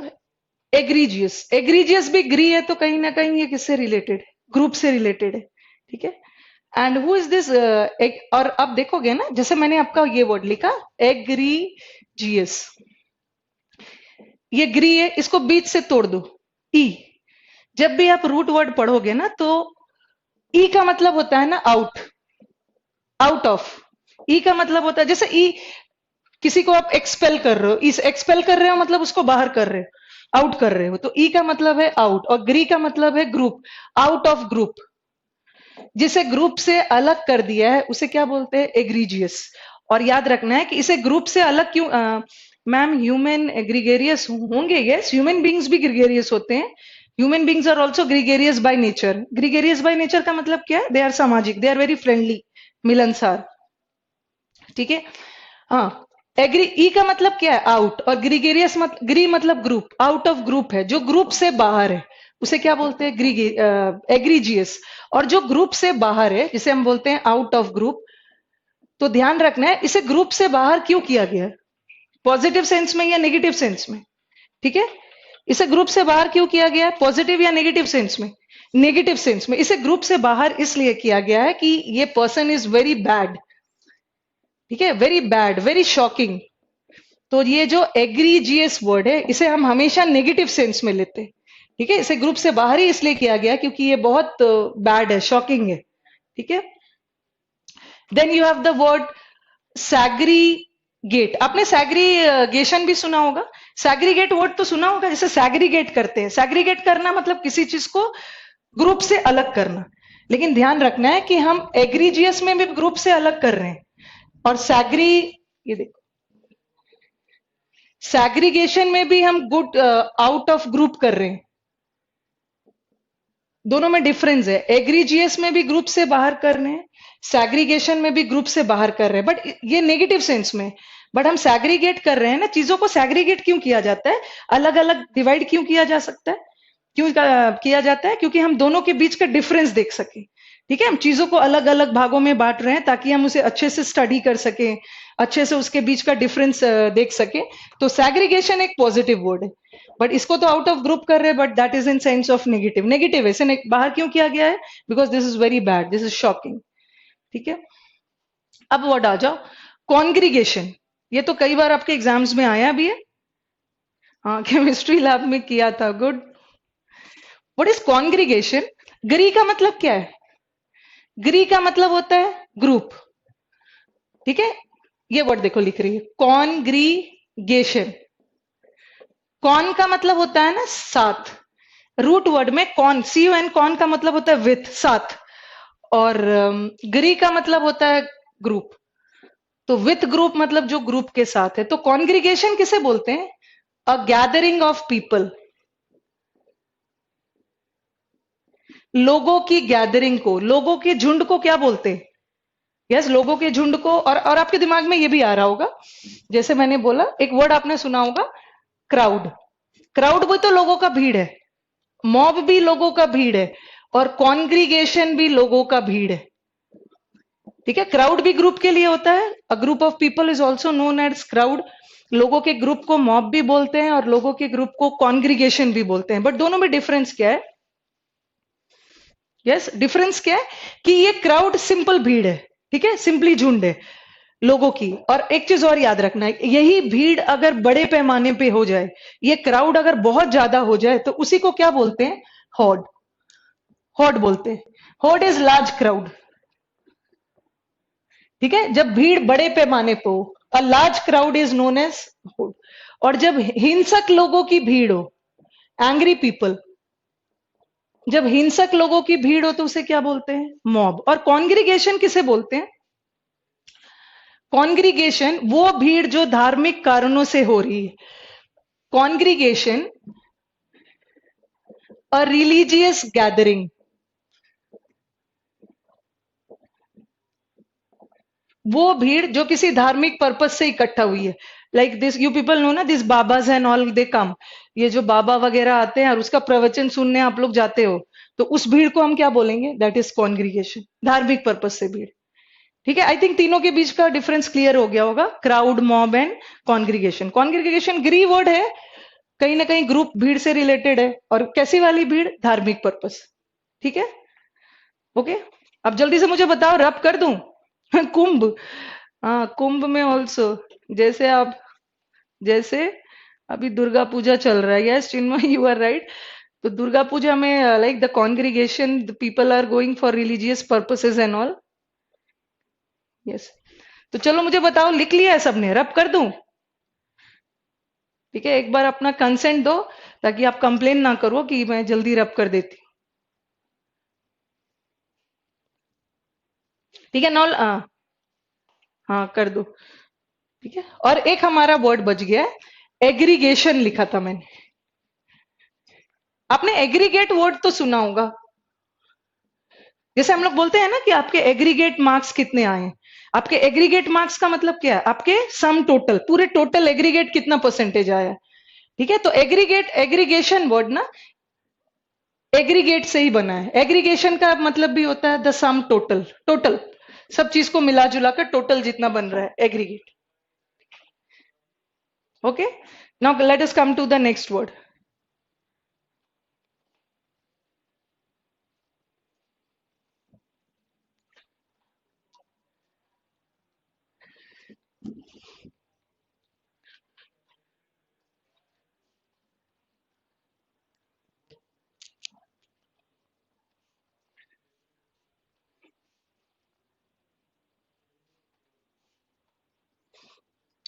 egregious. Egregious भी ग्री है, तो कहीं ना कहीं ये किससे रिलेटेड है, ग्रुप से रिलेटेड है। ठीक है, एंड हु इज दिस, और अब देखोगे ना, जैसे मैंने आपका ये वर्ड लिखा एग्रीजियस, ये ग्री है, इसको बीच से तोड़ दो, ई। जब भी आप रूट वर्ड पढ़ोगे ना तो ई का मतलब होता है ना आउट, आउट ऑफ। ई का मतलब होता है, जैसे ई, किसी को आप एक्सपेल कर रहे हो, इस एक्सपेल कर रहे हो मतलब उसको बाहर कर रहे हो, आउट कर रहे हो। तो ई का मतलब है आउट, और ग्री का मतलब है ग्रुप, आउट ऑफ ग्रुप। जिसे ग्रुप से अलग कर दिया है उसे क्या बोलते हैं, एग्रीजियस। और याद रखना है कि इसे ग्रुप से अलग क्यों, मैम ह्यूमन ग्रीगेरियस होंगे, यस ह्यूमन बींग्स भी ग्रीगेरियस होते हैं। Human beings are also gregarious by nature. Gregarious by nature का मतलब क्या है, दे आर सामाजिक, दे आर वेरी फ्रेंडली, मिलनसार। ठीक है, हाँ। एग्री, ई का मतलब क्या है, आउट, और ग्रीगेरियस ग्री मतलब ग्रुप, आउट ऑफ ग्रुप है, जो ग्रुप से बाहर है उसे क्या बोलते हैं, एग्रीजियस। और जो ग्रुप से बाहर है जिसे हम बोलते हैं आउट ऑफ ग्रुप। तो ध्यान रखना है इसे ग्रुप से बाहर क्यों किया गया है, पॉजिटिव सेंस में या नेगेटिव सेंस में। ठीक है, इसे ग्रुप से बाहर क्यों किया गया है, पॉजिटिव या नेगेटिव सेंस में, नेगेटिव सेंस में। इसे ग्रुप से बाहर इसलिए किया गया है कि ये पर्सन इज वेरी बैड। ठीक है, वेरी बैड, वेरी शॉकिंग। तो ये जो एग्रीजियस वर्ड है इसे हम हमेशा नेगेटिव सेंस में लेते हैं। ठीक है, इसे ग्रुप से बाहर ही इसलिए किया गया क्योंकि ये बहुत बैड है, शॉकिंग है। ठीक है, then you have the word segregate. आपने सैग्रीगेशन भी सुना होगा, सैग्रीगेट वर्ड तो सुना होगा, जैसे सैग्रीगेट करते हैं। सैग्रीगेट करना मतलब किसी चीज को ग्रुप से अलग करना। लेकिन ध्यान रखना है कि हम एग्रीजियस में भी ग्रुप से अलग कर रहे हैं, और ये देखो, सैग्रीगेशन में भी हम गुड आउट ऑफ ग्रुप कर रहे हैं। दोनों में डिफरेंस है, एग्रीजियस में भी ग्रुप से बाहर कर रहे हैं, सैग्रीगेशन में भी ग्रुप से बाहर कर रहे हैं, बट ये नेगेटिव सेंस में। बट हम सैग्रीगेट कर रहे हैं ना, चीजों को सैग्रीगेट क्यों किया जाता है, अलग अलग डिवाइड क्यों किया जा सकता है, क्यों किया जाता है, क्योंकि हम दोनों के बीच का डिफरेंस देख सके। ठीक है, हम चीजों को अलग अलग भागों में बांट रहे हैं ताकि हम उसे अच्छे से स्टडी कर सके, अच्छे से उसके बीच का डिफरेंस देख सके। तो सैग्रीगेशन एक पॉजिटिव वर्ड है, बट इसको तो आउट ऑफ ग्रुप कर रहे हैं, but that is in sense of negative. Negative है, इसे बाहर क्यों किया गया है, because this is very bad, this is shocking. ठीक है, अब वर्ड आ जाओ कॉन्ग्रीगेशन। ये तो कई बार आपके एग्जाम्स में आया भी है, हाँ केमिस्ट्री लैब में किया था, good. What is congregation? Gree का मतलब क्या है, ग्री का मतलब होता है ग्रुप। ठीक है, ये वर्ड देखो लिख रही है कॉन्ग्रीगेशन। कॉन का मतलब होता है ना साथ, रूट वर्ड में con, C U N, con का मतलब होता है विथ, साथ। और ग्री का मतलब होता है ग्रुप। तो विथ ग्रुप मतलब जो ग्रुप के साथ है। तो कॉन्ग्रीगेशन किसे बोलते हैं, अ गैदरिंग ऑफ पीपल, लोगों की गैदरिंग को, लोगों के झुंड को क्या बोलते हैं, यस लोगों के झुंड को। और आपके दिमाग में ये भी आ रहा होगा, जैसे मैंने बोला एक वर्ड आपने सुना होगा, क्राउड। क्राउड भी तो लोगों का भीड़ है, मॉब भी लोगों का भीड़ है, और कॉन्ग्रीगेशन भी लोगों का भीड़ है। ठीक है, क्राउड भी ग्रुप के लिए होता है। A group of people is also known as crowd. लोगों के ग्रुप को मॉब भी बोलते हैं और लोगों के ग्रुप को कॉन्ग्रीगेशन भी बोलते हैं। बट दोनों में डिफरेंस क्या है? यस, डिफरेंस क्या है कि ये क्राउड सिंपल भीड़ है। ठीक है, सिंपली झुंड है लोगों की। और एक चीज और याद रखना है, यही भीड़ अगर बड़े पैमाने पे हो जाए, ये क्राउड अगर बहुत ज्यादा हो जाए, तो उसी को क्या बोलते हैं? हॉर्ड। हॉर्ड बोलते हैं। Horde is large crowd. ठीक है, जब भीड़ बड़े पैमाने पे हो, a large crowd is known as horde. और जब हिंसक लोगों की भीड़ हो, एंग्री पीपल, जब हिंसक लोगों की भीड़ हो तो उसे क्या बोलते हैं? मॉब। और कॉन्ग्रीगेशन किसे बोलते हैं? कॉन्ग्रीगेशन वो भीड़ जो धार्मिक कारणों से हो रही है। कॉन्ग्रीगेशन, अ रिलीजियस गैदरिंग, वो भीड़ जो किसी धार्मिक पर्पज से इकट्ठा हुई है। Like this, you people know ना, दिस बाबाज एंड ऑल दे कम। ये जो बाबा वगैरह आते हैं और उसका प्रवचन सुनने आप लोग जाते हो, तो उस भीड़ को हम क्या बोलेंगे? दैट इज कॉन्ग्रीगेशन, धार्मिक पर्पज से भीड़। ठीक है, आई थिंक तीनों के बीच का डिफरेंस क्लियर हो गया होगा, crowd, mob and congregation. Congregation gre word है, कहीं ना कहीं ग्रुप भीड़ से रिलेटेड है। और कैसी वाली भीड़? धार्मिक पर्पस। ठीक है, ओके। अब जल्दी से मुझे बताओ, रब कर दूं? कुंभ। हाँ, कुंभ में ऑल्सो, जैसे आप, जैसे अभी दुर्गा पूजा चल रहा है, yes Chinmay, you are right. तो दुर्गा पूजा में like the congregation, the people are going for religious purposes and all. Yes, तो चलो मुझे बताओ, लिख लिया है सबने? रब कर दूं? ठीक है, एक बार अपना कंसेंट दो, ताकि आप कंप्लेन ना करो कि मैं जल्दी रब कर देती। ठीक है, नॉल, हाँ कर दो। ठीक है, और एक हमारा वर्ड बच गया है, एग्रीगेशन लिखा था मैंने। आपने एग्रीगेट वर्ड तो सुना होगा। जैसे हम लोग बोलते हैं ना कि आपके एग्रीगेट मार्क्स कितने आए हैं। आपके एग्रीगेट मार्क्स का मतलब क्या है? आपके सम टोटल, पूरे टोटल एग्रीगेट कितना परसेंटेज आया है। ठीक है, तो एग्रीगेट, एग्रीगेशन वर्ड ना एग्रीगेट से ही बना है। एग्रीगेशन का मतलब भी होता है द सम टोटल, टोटल सब चीज को मिला जुला कर टोटल जितना बन रहा है, aggregate. Okay, now let us come to the next word.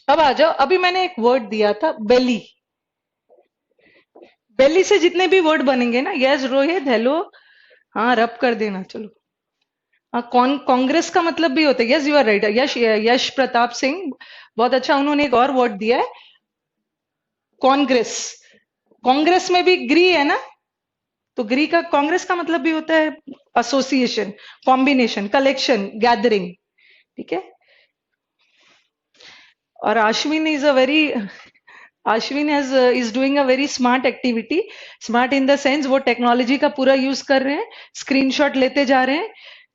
अब आ जाओ, अभी मैंने एक वर्ड दिया था, बेली। बेली से जितने भी वर्ड बनेंगे ना, यस रोहित, हेलो, हाँ रब कर देना चलो। हाँ, कांग्रेस का मतलब भी होता है, यस यू आर राइट, यश, यश प्रताप सिंह, बहुत अच्छा। उन्होंने एक और वर्ड दिया है, कांग्रेस। कांग्रेस में भी ग्री है ना, तो ग्री का, कांग्रेस का मतलब भी होता है एसोसिएशन, कॉम्बिनेशन, कलेक्शन, गैदरिंग। ठीक है, और Ashwin is a very, Ashwin has is doing a very smart activity. Smart in the sense वो टेक्नोलॉजी का पूरा यूज कर रहे हैं, स्क्रीनशॉट लेते जा रहे हैं।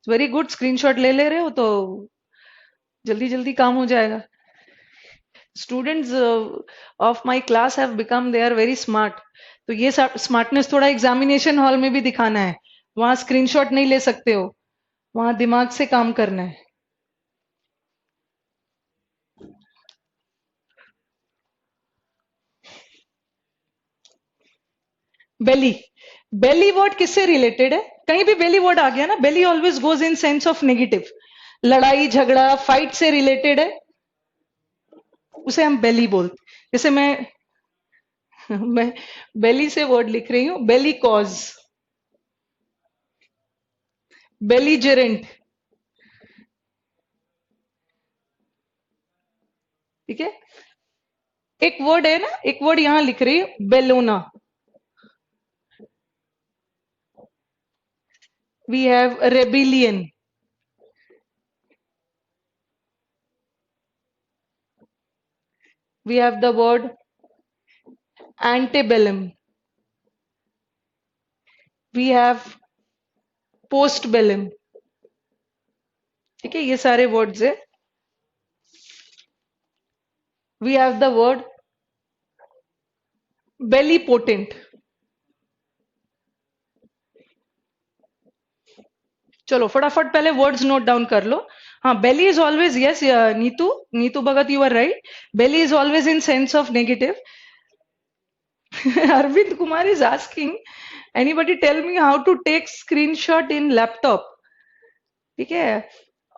वेरी गुड, स्क्रीनशॉट ले ले रहे हो तो जल्दी जल्दी काम हो जाएगा। Students of my class have become, they are very smart. तो ये स्मार्टनेस थोड़ा एग्जामिनेशन हॉल में भी दिखाना है। वहां स्क्रीनशॉट नहीं ले सकते हो, वहां दिमाग से काम करना है। बेली, बेली वर्ड किससे रिलेटेड है? कहीं भी बेली वर्ड आ गया ना, belli always goes in sense of negative. लड़ाई झगड़ा फाइट से रिलेटेड है, उसे हम बेली बोलते। जैसे मैं बेली से वर्ड लिख रही हूं, बेली कॉज, बेलीजेरेंट। ठीक है, एक वर्ड है ना, एक वर्ड यहां लिख रही हूं, Bellona. We have rebellion, we have the word antebellum, we have post bellum, ठीक है, ये सारे वर्ड्स है. We have the word belli potent. चलो फटाफट पहले वर्ड्स नोट डाउन कर लो. हाँ, belli is always, yes Neetu, Neetu Bhagat, you are right. Belli is always in sense of negative. Arvind Kumar is asking, anybody tell me how to take screenshot in laptop. ठीक है.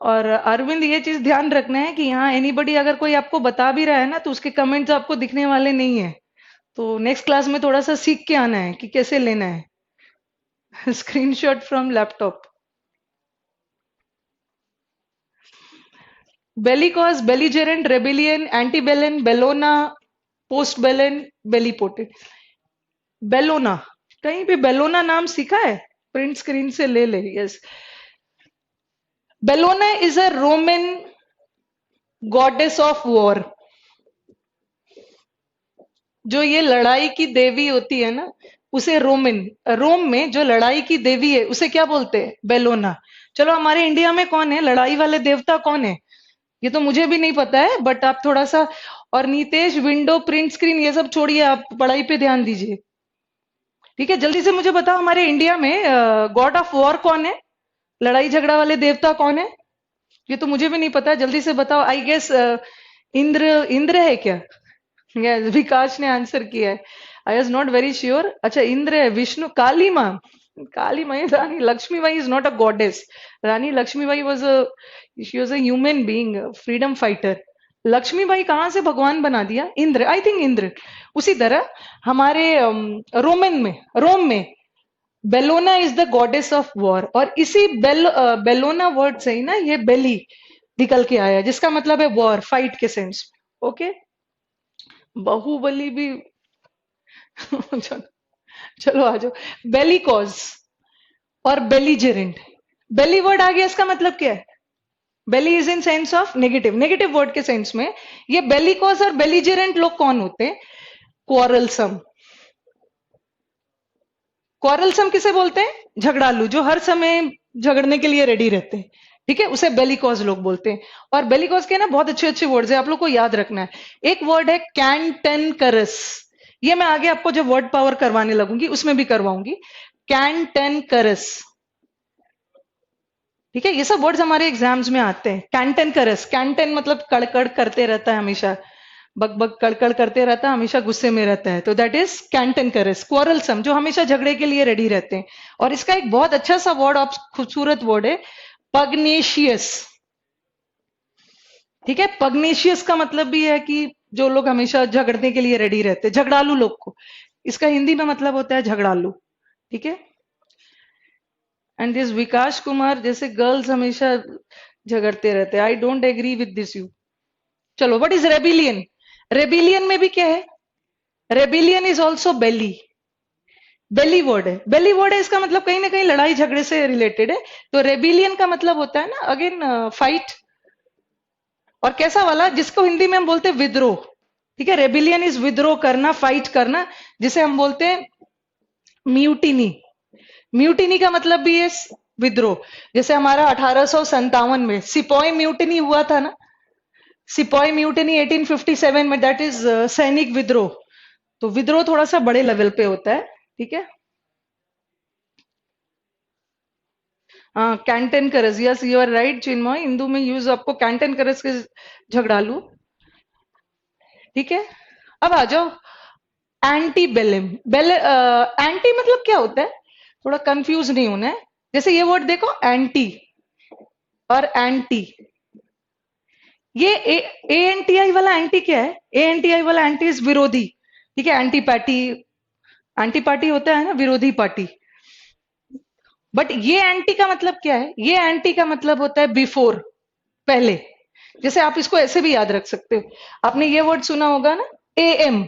और अरविंद, ये चीज ध्यान रखना है कि यहाँ एनीबडी अगर कोई आपको बता भी रहा है ना, तो उसके कमेंट्स आपको दिखने वाले नहीं है. तो नेक्स्ट क्लास में थोड़ा सा सीख के आना है कि कैसे लेना है screenshot from laptop. Bellicose, belligerent, rebellion, antebellum, Bellona, post bellum, bellipotent. Belona, कहीं भी बेलोना नाम सीखा है? प्रिंट स्क्रीन से ले ले. Yes, Bellona is a Roman goddess of war. जो ये लड़ाई की देवी होती है ना, उसे रोमन, रोम में जो लड़ाई की देवी है उसे क्या बोलते हैं? बेलोना. चलो, हमारे इंडिया में कौन है लड़ाई वाले देवता, कौन है? ये तो मुझे भी नहीं पता है, बट आप थोड़ा सा. और नीतेश, विंडो, प्रिंट स्क्रीन, ये सब छोड़िए, आप पढ़ाई पे ध्यान दीजिए. ठीक है, जल्दी से मुझे बताओ, हमारे इंडिया में गॉड ऑफ वॉर कौन है? लड़ाई झगड़ा वाले देवता कौन है? ये तो मुझे भी नहीं पता, जल्दी से बताओ. आई गेस इंद्र, इंद्र है क्या? Yes, विकास ने आंसर किया है. I was not very sure. अच्छा, इंद्र है. विष्णु, काली माँ, काली माँ. Rani Lakshmibai is not a goddess. Rani Lakshmibai was a, she was a human being, freedom fighter. Lakshmibai कहाँ से भगवान बना दिया? Indra, I think Indra. उसी तरह हमारे रोमन में, रोम में Bellona is the goddess of war. और इसी बेलोना वर्ड से ही ना ये बेली निकल के आया, जिसका मतलब है वॉर, फाइट के सेंस. ओके. बाहुबली भी चलो, चलो आ जाओ. बेली कॉज और बेलीजेरेंट. बेली वर्ड आ गया, इसका मतलब क्या है? Belly is in sense of negative, negative word के सेंस में. ये बेली कॉज और बेलीजेरेंट लोग कौन होते हैं? क्वारलसम. क्वारलसम किसे बोलते हैं? झगड़ालू, जो हर समय झगड़ने के लिए रेडी रहते हैं. ठीक है, उसे बेलिकॉज लोग बोलते हैं. और बेलिकॉज के ना बहुत अच्छे अच्छे वर्ड्स है, आप लोग को याद रखना है. एक वर्ड है कैंटेनकरस. ये मैं आगे आपको जब वर्ड पावर करवाने लगूंगी उसमें भी करवाऊंगी. कैंटेनकरस. ठीक है, ये सब वर्ड्स हमारे एग्जाम्स में आते हैं. कैंटेनकरस, कैंटेन मतलब कड़कड़ करते रहता है हमेशा, बक बक कड़कड़ करते रहता है, हमेशा गुस्से में रहता है, तो दैट इज कैंटेनकरस. क्वारलसम, जो हमेशा झगड़े के लिए रेडी रहते हैं. और इसका एक बहुत अच्छा सा वर्ड, आप खूबसूरत वर्ड है, पग्नेशियस. ठीक है, पग्नेशियस का मतलब भी है कि जो लोग हमेशा झगड़ने के लिए रेडी रहते हैं, झगड़ालू लोग को. इसका हिंदी में मतलब होता है झगड़ालू. ठीक है. एंड दिस विकास कुमार, जैसे गर्ल्स हमेशा झगड़ते रहते हैं, I don't agree with this you. चलो, व्हाट इज रेबिलियन? रेबिलियन में भी क्या है? Rebellion is also belli. Belli word है, बेली वर्ड है, इसका मतलब कहीं ना कहीं लड़ाई झगड़े से रिलेटेड है. तो रेबिलियन का मतलब होता है ना, अगेन फाइट. और कैसा वाला, जिसको हिंदी में हम बोलते हैं विद्रोह. ठीक है, रेबिलियन इज विद्रोह करना, फाइट करना, जिसे हम बोलते हैं म्यूटिनी. म्यूटिनी का मतलब भी है विद्रोह. जैसे हमारा 1857 में सिपॉय म्यूटिनी हुआ था ना, सिपॉय म्यूटिनी 1857 में, दैट इज सैनिक विद्रोह. तो विद्रोह थोड़ा सा बड़े लेवल पे होता है. ठीक है. हाँ, कैंटन करस, यस यू आर राइट चिन्मय. हिंदू में यूज आपको कैंटन करस के झगड़ालू. ठीक है. अब आ जाओ एंटी बेलिम. एंटी मतलब क्या होता है? थोड़ा कंफ्यूज नहीं होना है. जैसे ये वर्ड देखो, एंटी और एंटी. ये ए एन टी आई वाला एंटी क्या है? ए एन टी आई वाला एंटी इज विरोधी. ठीक है, एंटी पार्टी, एंटी पार्टी होता है ना, विरोधी पार्टी. बट ये एंटी का मतलब क्या है? ये एंटी का मतलब होता है बिफोर, पहले. जैसे आप इसको ऐसे भी याद रख सकते हो. आपने ये वर्ड सुना होगा ना, ए एम,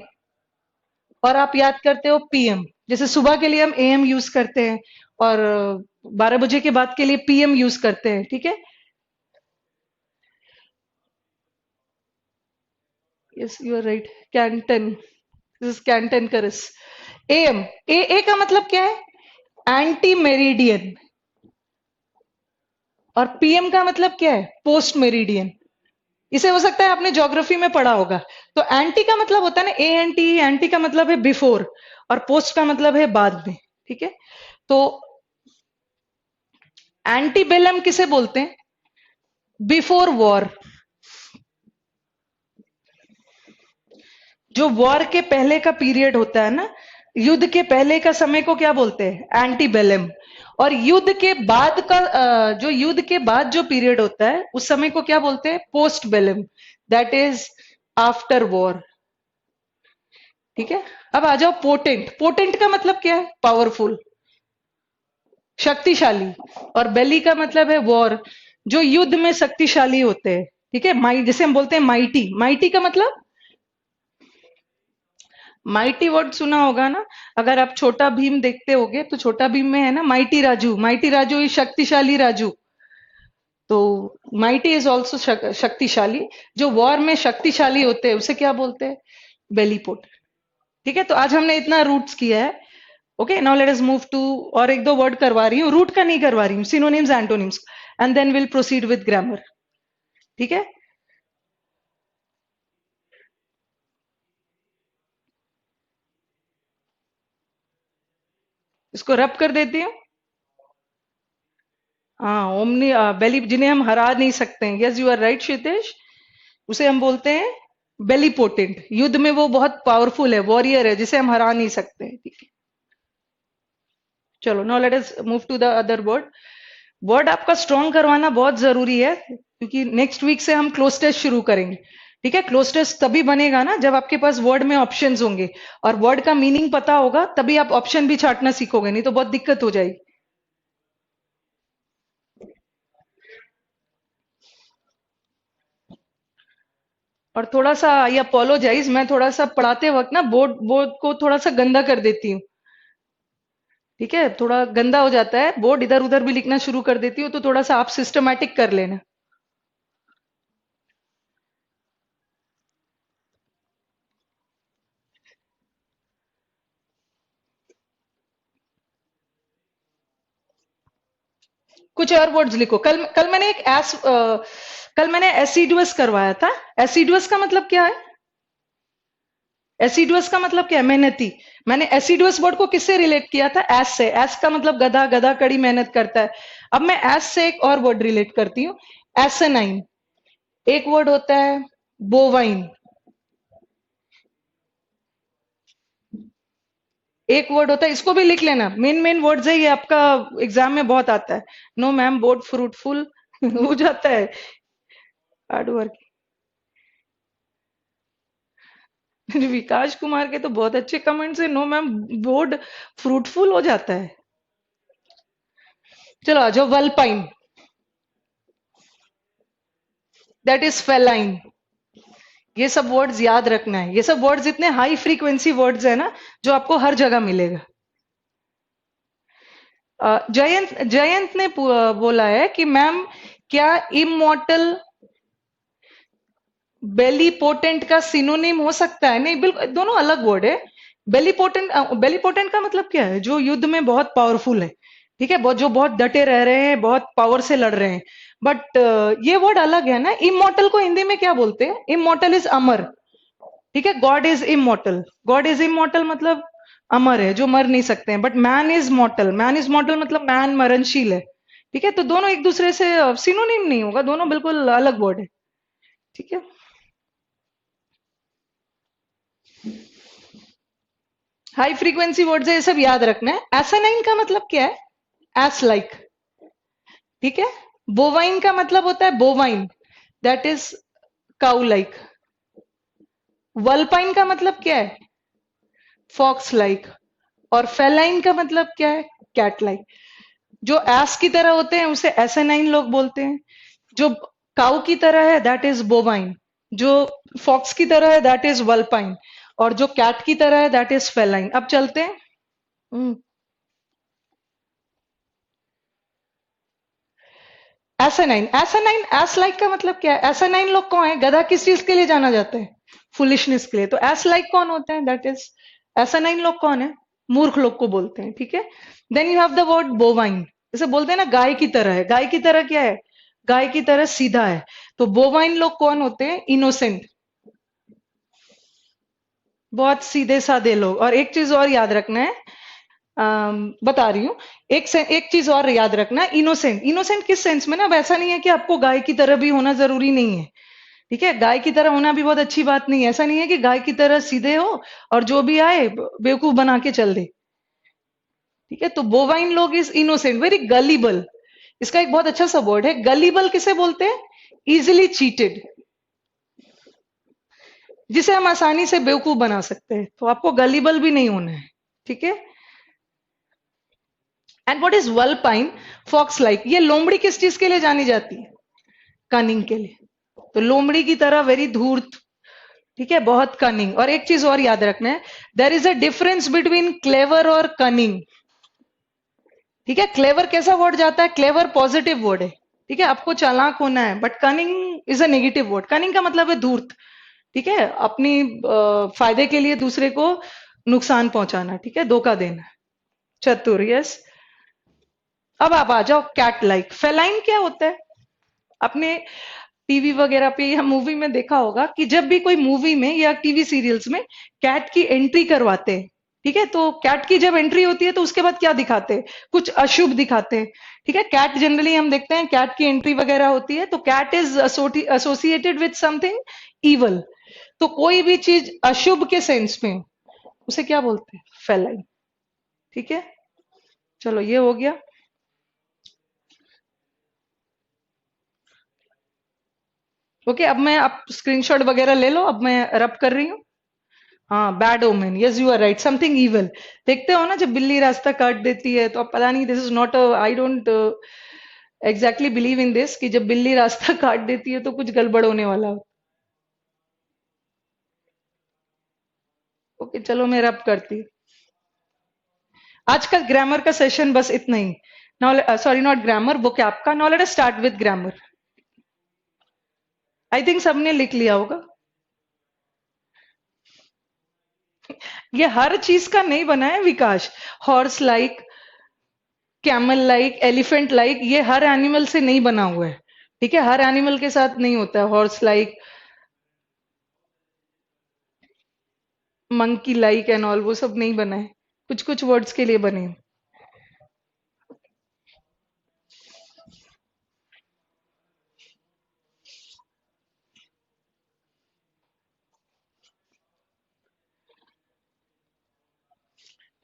और आप याद करते हो पीएम. जैसे सुबह के लिए हम एएम यूज करते हैं, और 12 बजे के बाद के लिए पीएम यूज करते हैं. ठीक है. Yes you are right. Canton, this is cantankerous. एएम, ए का मतलब क्या है? Anti meridian. और पीएम का मतलब क्या है? Post meridian. इसे हो सकता है आपने ज्योग्राफी में पढ़ा होगा। तो एंटी का मतलब होता है ना, ए एन टी, एंटी का मतलब है बिफोर, और पोस्ट का मतलब है बाद में। ठीक है, तो एंटीबेलम किसे बोलते हैं? Before war. जो वॉर के पहले का पीरियड होता है ना, युद्ध के पहले का समय को क्या बोलते हैं? एंटीबेलम। और युद्ध के बाद का जो युद्ध के बाद जो पीरियड होता है उस समय को क्या बोलते हैं? Post bellum. That is after war. ठीक है, अब आ जाओ पोटेंट। पोटेंट का मतलब क्या है? पावरफुल, शक्तिशाली। और बेली का मतलब है वॉर, जो युद्ध में शक्तिशाली होते हैं। ठीक है, माई जिसे हम बोलते हैं माइटी। माइटी का मतलब, माइटी वर्ड सुना होगा ना। अगर आप छोटा भीम देखते होगे तो छोटा भीम में है ना mighty Raju. Mighty Raju is शक्तिशाली राजू। तो माइटी इज ऑल्सो शक्तिशाली। जो वॉर में शक्तिशाली होते हैं उसे क्या बोलते हैं? बेलीपोट। ठीक है, तो आज हमने इतना रूट्स किया है। Okay, now let us move to, और एक दो वर्ड करवा रही हूँ, रूट का नहीं करवा रही हूँ, synonyms antonyms, and then will proceed with grammar. ठीक है, इसको रब कर देती हूँ। हाँ, ओमनी बेली, जिन्हें हम हरा नहीं सकते हैं। Yes, you are right Kshitesh. उसे हम बोलते हैं बेली पोटेंट। युद्ध में वो बहुत पावरफुल है, वॉरियर है, जिसे हम हरा नहीं सकते हैं। ठीक है, चलो now let us move to the other word. Word आपका स्ट्रॉन्ग करवाना बहुत जरूरी है, क्योंकि नेक्स्ट वीक से हम क्लोज टेस्ट शुरू करेंगे। ठीक है, क्लोज टेस्ट तभी बनेगा ना जब आपके पास वर्ड में ऑप्शंस होंगे, और वर्ड का मीनिंग पता होगा, तभी आप ऑप्शन भी छाटना सीखोगे, नहीं तो बहुत दिक्कत हो जाएगी। और थोड़ा सा आई अपोलोजाइज, मैं थोड़ा सा पढ़ाते वक्त ना बोर्ड बोर्ड को थोड़ा सा गंदा कर देती हूँ। ठीक है, थोड़ा गंदा हो जाता है बोर्ड, इधर उधर भी लिखना शुरू कर देती हूँ, तो थोड़ा सा आप सिस्टमैटिक कर लेना। कुछ और वर्ड्स लिखो। कल कल मैंने एक कल मैंने एसिडुअस करवाया था। एसिडुअस का मतलब क्या है? एसिडुअस का मतलब क्या है? मेहनती। मैंने एसिडुअस वर्ड को किससे रिलेट किया था? एस से। एस का मतलब गधा, गधा कड़ी मेहनत करता है। अब मैं एस से एक और वर्ड रिलेट करती हूँ, एसनाइन। एक वर्ड होता है बोवाइन। एक वर्ड होता है, इसको भी लिख लेना, मेन मेन वर्ड्स है ये, आपका एग्जाम में बहुत आता है। नो मैम, बोर्ड फ्रूटफुल हो जाता है, हार्ड वर्क। विकास कुमार के तो बहुत अच्छे कमेंट्स है। नो मैम, बोर्ड फ्रूटफुल हो जाता है। चलो आ जाओ, वल्पाइन। That is feline. ये सब वर्ड्स याद रखना है। ये सब वर्ड्स इतने हाई फ्रीक्वेंसी वर्ड्स है ना, जो आपको हर जगह मिलेगा। जयंत जयंत ने बोला है कि मैम, क्या इमोर्टल बेलीपोटेंट का सिनोनिम हो सकता है? नहीं, बिल्कुल दोनों अलग वर्ड है। बेलीपोटेंट, बेलीपोटेंट का मतलब क्या है? जो युद्ध में बहुत पावरफुल है। ठीक है, बहुत, जो बहुत डटे रह रहे हैं, बहुत पावर से लड़ रहे हैं। बट ये वर्ड अलग है ना। इमोर्टल को हिंदी में क्या बोलते हैं? इमोर्टल इज अमर। ठीक है, God is immortal. God is immortal मतलब अमर है, जो मर नहीं सकते हैं। But man is मॉर्टल। Man is मॉर्टल मतलब मैन मरणशील है। ठीक है, तो दोनों एक दूसरे से सिनोनिम नहीं होगा, दोनों बिल्कुल अलग वर्ड है। ठीक है, हाई फ्रीक्वेंसी वर्ड्स है, ये सब याद रखना है। एसानाइन का मतलब क्या है? Ass like. ठीक है, बोवाइन का मतलब होता है bovine, that is cow like. Vulpine का मतलब क्या है? Fox like. और फेलाइन का मतलब क्या है? Cat like. जो एस की तरह होते हैं उसे एसानाइन लोग बोलते हैं। जो काउ की तरह है दैट इज बोवाइन। जो फॉक्स की तरह है दैट इज वल्पाइन। और जो कैट की तरह है दैट इज फेलाइन। अब चलते हैं। हम्म, एसानाइन। एसानाइन, एस लाइक का मतलब क्या है? एसानाइन लोग कौन है? गधा किस चीज के लिए जाना जाता है? फुलिशनेस के लिए। तो एस लाइक कौन होते हैं? दैट इज, एसानाइन लोग कौन है? मूर्ख लोग को बोलते हैं। ठीक है, then you have the word bovine. जैसे बोलते हैं ना गाय की तरह है, गाय की तरह क्या है, गाय की तरह सीधा है। तो बोवाइन लोग कौन होते हैं, इनोसेंट, बहुत सीधे साधे लोग। और एक चीज और याद रखना है, बता रही हूँ, एक चीज और याद रखना, इनोसेंट, इनोसेंट किस सेंस में ना, अब ऐसा नहीं है कि आपको गाय की तरह भी होना जरूरी नहीं है, ठीक है, गाय की तरह होना भी बहुत अच्छी बात नहीं है, ऐसा नहीं है कि गाय की तरह सीधे हो और जो भी आए बेवकूफ बना के चल दे, ठीक है। तो बोवाइन लोग इज इनोसेंट, वेरी गलीबल, इसका एक बहुत अच्छा सा वर्ड है, गलीबल किसे बोलते हैं, इजिली चीटेड, जिसे हम आसानी से बेवकूफ बना सकते हैं, तो आपको गलीबल भी नहीं होना है, ठीक है। And what is vulpine, fox like, ये लोमड़ी किस चीज के लिए जानी जाती है, कनिंग के लिए, तो लोमड़ी की तरह वेरी धूर्त, ठीक है, बहुत कनिंग। और एक चीज और याद रखना है, there is a difference between clever और कनिंग, ठीक है। क्लेवर कैसा वर्ड जाता है, क्लेवर पॉजिटिव वर्ड है, ठीक है, आपको चालाक होना है, but cunning is a negative word, cunning का मतलब है धूर्त, ठीक है, अपनी फायदे के लिए दूसरे को नुकसान पहुंचाना, ठीक है, धोखा देना, चतुर, यस। अब आप आ जाओ कैट लाइक, फेलाइन क्या होता है, आपने टीवी वगैरह पे या मूवी में देखा होगा कि जब भी कोई मूवी में या टीवी सीरियल्स में कैट की एंट्री करवाते हैं, ठीक है, तो कैट की जब एंट्री होती है तो उसके बाद क्या दिखाते हैं, कुछ अशुभ दिखाते हैं, ठीक है। कैट जनरली हम देखते हैं कैट की एंट्री वगैरह होती है तो cat is associated with something evil, तो कोई भी चीज अशुभ के सेंस में उसे क्या बोलते हैं, फेलाइन, ठीक है। चलो ये हो गया। ओके, अब मैं, आप स्क्रीनशॉट वगैरह ले लो, अब मैं रब कर रही हूँ। हाँ, bad omen, yes you are right, something evil. देखते हो ना, जब बिल्ली रास्ता काट देती है तो अब पता नहीं, this is not a, I don't exactly believe in this कि जब बिल्ली रास्ता काट देती है तो कुछ गड़बड़ होने वाला हो। ओके चलो मैं रब करती हूँ। आज का ग्रामर का सेशन बस इतना ही। Now sorry, not grammar, vocab का। Now let us start with grammar. I think सबने लिख लिया होगा। ये हर चीज का नहीं बना है Vikas, horse like, camel like, elephant like, ये हर एनिमल से नहीं बना हुआ है, ठीक है, हर एनिमल के साथ नहीं होता है, horse like, monkey like and all, वो सब नहीं बना है, कुछ कुछ वर्ड्स के लिए बने हैं।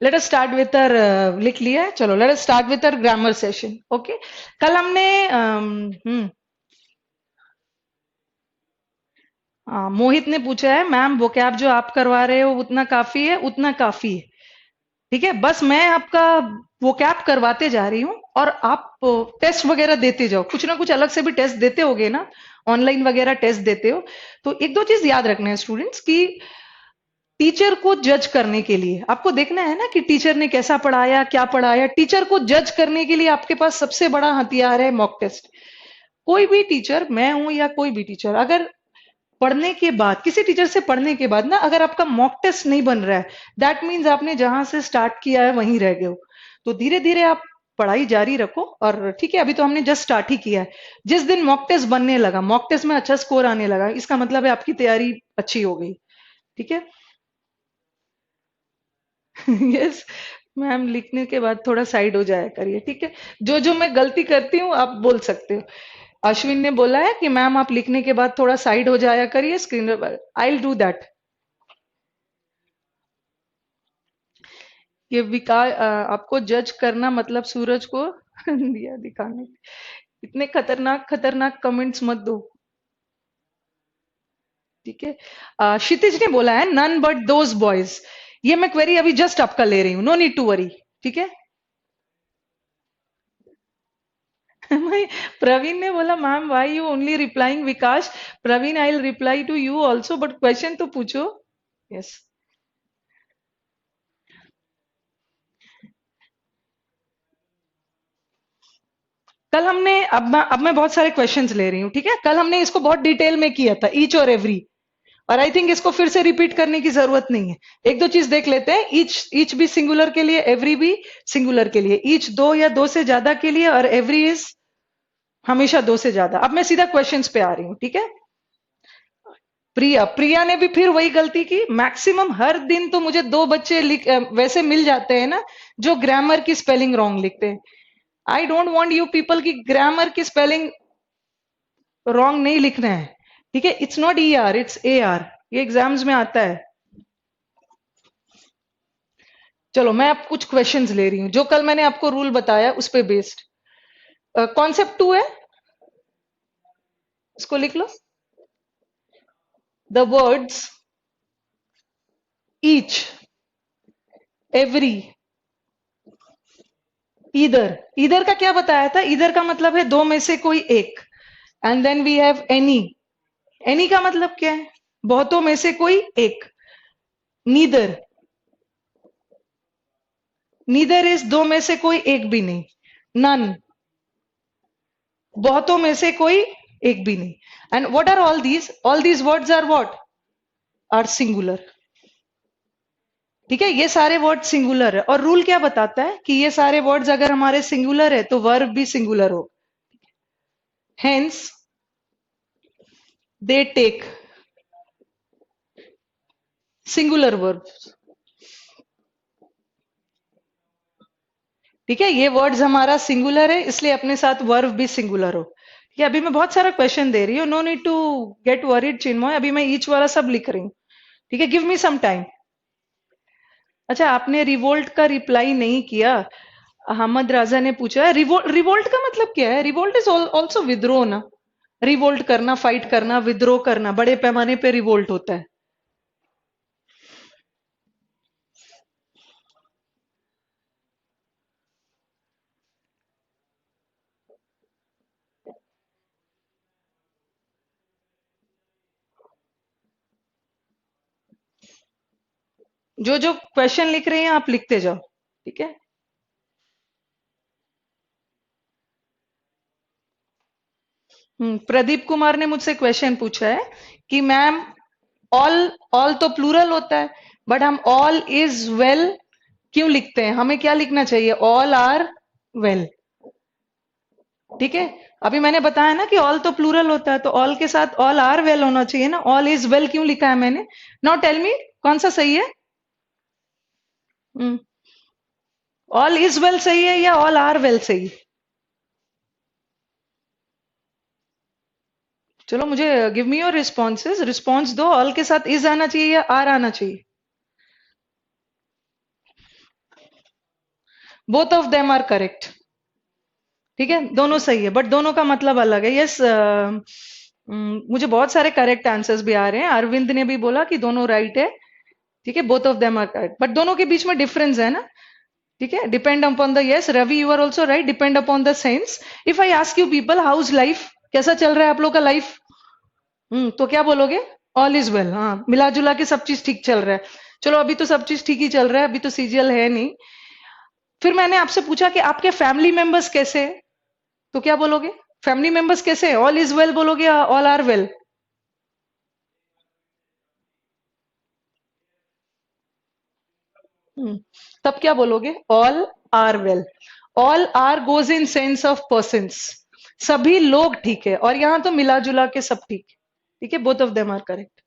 Let us start with our, लिख लिया है, चलो let us start with our grammar session. Okay, कल हमने मोहित ने पूछा है, मैम वोकैब जो आप करवा रहे हो उतना काफी है, उतना काफी है, ठीक है, बस मैं आपका वोकैब करवाते जा रही हूँ और आप टेस्ट वगैरह देते जाओ, कुछ ना कुछ अलग से भी टेस्ट देते होगे ना, ऑनलाइन वगैरह टेस्ट देते हो, तो एक दो चीज याद रखना है स्टूडेंट्स की, टीचर को जज करने के लिए आपको देखना है ना कि टीचर ने कैसा पढ़ाया, क्या पढ़ाया, टीचर को जज करने के लिए आपके पास सबसे बड़ा हथियार है मॉक टेस्ट। कोई भी टीचर, मैं हूं या कोई भी टीचर, अगर पढ़ने के बाद, किसी टीचर से पढ़ने के बाद ना, अगर आपका मॉक टेस्ट नहीं बन रहा है, दैट मीन्स आपने जहां से स्टार्ट किया है वहीं रह गए हो। तो धीरे धीरे आप पढ़ाई जारी रखो, और ठीक है, अभी तो हमने जस्ट स्टार्ट ही किया है, जिस दिन मॉक टेस्ट बनने लगा, मॉक टेस्ट में अच्छा स्कोर आने लगा, इसका मतलब है आपकी तैयारी अच्छी हो गई, ठीक है। यस मैम, लिखने के बाद थोड़ा साइड हो जाया करिए, ठीक है, जो जो मैं गलती करती हूँ आप बोल सकते हो। अश्विन ने बोला है कि मैम आप लिखने के बाद थोड़ा साइड हो जाया करिए स्क्रीन पर, आई विल डू दैट। ये विकास, आपको जज करना मतलब सूरज को दिया दिखाने, इतने खतरनाक खतरनाक कमेंट्स मत दो, ठीक है। क्षितिज ने बोला है नन बट दोज बॉयज, ये मैं क्वेरी अभी जस्ट आपका ले रही हूँ, नो नीड टू वरी, ठीक है। प्रवीण ने बोला ma'am why you only replying Vikas, Praveen I will reply to you also, but question तो पूछो। यस, कल हमने, अब मैं बहुत सारे क्वेश्चंस ले रही हूँ, ठीक है, कल हमने इसको बहुत डिटेल में किया था, ईच और एवरी, और आई थिंक इसको फिर से रिपीट करने की जरूरत नहीं है। एक दो चीज देख लेते हैं, ईच भी सिंगुलर के लिए, एवरी भी सिंगुलर के लिए, ईच दो या दो से ज्यादा के लिए, और एवरी इज हमेशा दो से ज्यादा। अब मैं सीधा क्वेश्चंस पे आ रही हूँ, ठीक है। प्रिया, प्रिया ने भी फिर वही गलती की। मैक्सिमम हर दिन तो मुझे दो बच्चे वैसे मिल जाते हैं ना, जो ग्रामर की स्पेलिंग रॉन्ग लिखते हैं। I don't want you people की ग्रामर की स्पेलिंग रॉन्ग नहीं लिखना है, ठीक है। It's not E R, it's A R, ये एग्जाम्स में आता है। चलो मैं अब कुछ क्वेश्चंस ले रही हूँ, जो कल मैंने आपको रूल बताया उस पे बेस्ड। कॉन्सेप्ट टू है, इसको लिख लो। The words each, every, either. Either का क्या बताया था? ईदर का मतलब है दो में से कोई एक। And then we have any. Any का मतलब क्या है? बहुतों में से कोई एक। नीदर, नीदर इज दो में से कोई एक भी नहीं। नन, बहुतों में से कोई एक भी नहीं। And what are all these? All these words are what? Are singular, ठीक है। ये सारे वर्ड सिंगुलर है, और रूल क्या बताता है कि ये सारे वर्ड्स अगर हमारे सिंगुलर है तो वर्ब भी सिंगुलर हो। Hence they take singular verb, ठीक है। ये वर्ड्स हमारा सिंगुलर है, इसलिए अपने साथ वर्ब भी सिंगुलर हो। ठीक है, अभी मैं बहुत सारा क्वेश्चन दे रही हूँ, no need to get worried Chinmay, अभी मैं ईच वाला सब लिख रही हूँ, ठीक है। Give me some time. अच्छा, आपने रिवोल्ट का रिप्लाई नहीं किया। अहमद राजा ने पूछा है रिवोल्ट का मतलब क्या है? रिवोल्ट इज ऑल्सो विद्रोह ना। रिवोल्ट करना, फाइट करना, विद्रोह करना, बड़े पैमाने पे रिवोल्ट होता है। जो जो क्वेश्चन लिख रहे हैं आप लिखते जाओ, ठीक है। प्रदीप कुमार ने मुझसे क्वेश्चन पूछा है कि मैम ऑल, ऑल तो प्लूरल होता है, बट हम ऑल इज वेल क्यों लिखते हैं? हमें क्या लिखना चाहिए? ऑल आर वेल, ठीक है। अभी मैंने बताया ना कि ऑल तो प्लूरल होता है, तो ऑल के साथ ऑल आर वेल होना चाहिए ना। ऑल इज वेल क्यों लिखा है मैंने? नाउ टेल मी, कौन सा सही है? ऑल इज वेल सही है या ऑल आर वेल सही है? चलो मुझे give me your responses, response दो। ऑल के साथ इज आना चाहिए या आर आना चाहिए? Both of them are correct, ठीक है। दोनों सही है, बट दोनों का मतलब अलग है। यस, मुझे बहुत सारे करेक्ट आंसर्स भी आ रहे हैं। अरविंद ने भी बोला कि दोनों राइट है, ठीक है। Both of them are correct, but दोनों के बीच में डिफरेंस है ना, ठीक है। Depend upon the, yes Ravi you are also right, depend upon the sense. If I ask you people how's life, कैसा चल रहा है आप लोग का लाइफ? तो क्या बोलोगे? ऑल इज वेल, हाँ, मिला जुला के सब चीज ठीक चल रहा है। चलो अभी तो सब चीज ठीक ही चल रहा है, अभी तो सीजीएल है नहीं। फिर मैंने आपसे पूछा कि आपके फैमिली मेंबर्स कैसे हैं, तो क्या बोलोगे? फैमिली मेंबर्स कैसे हैं? ऑल इज वेल बोलोगे या ऑल आर वेल? तब क्या बोलोगे? All are well. All are goes in sense of persons, सभी लोग ठीक है, और यहां तो मिला जुला के सब ठीक है, ठीक है। Both of them are correct.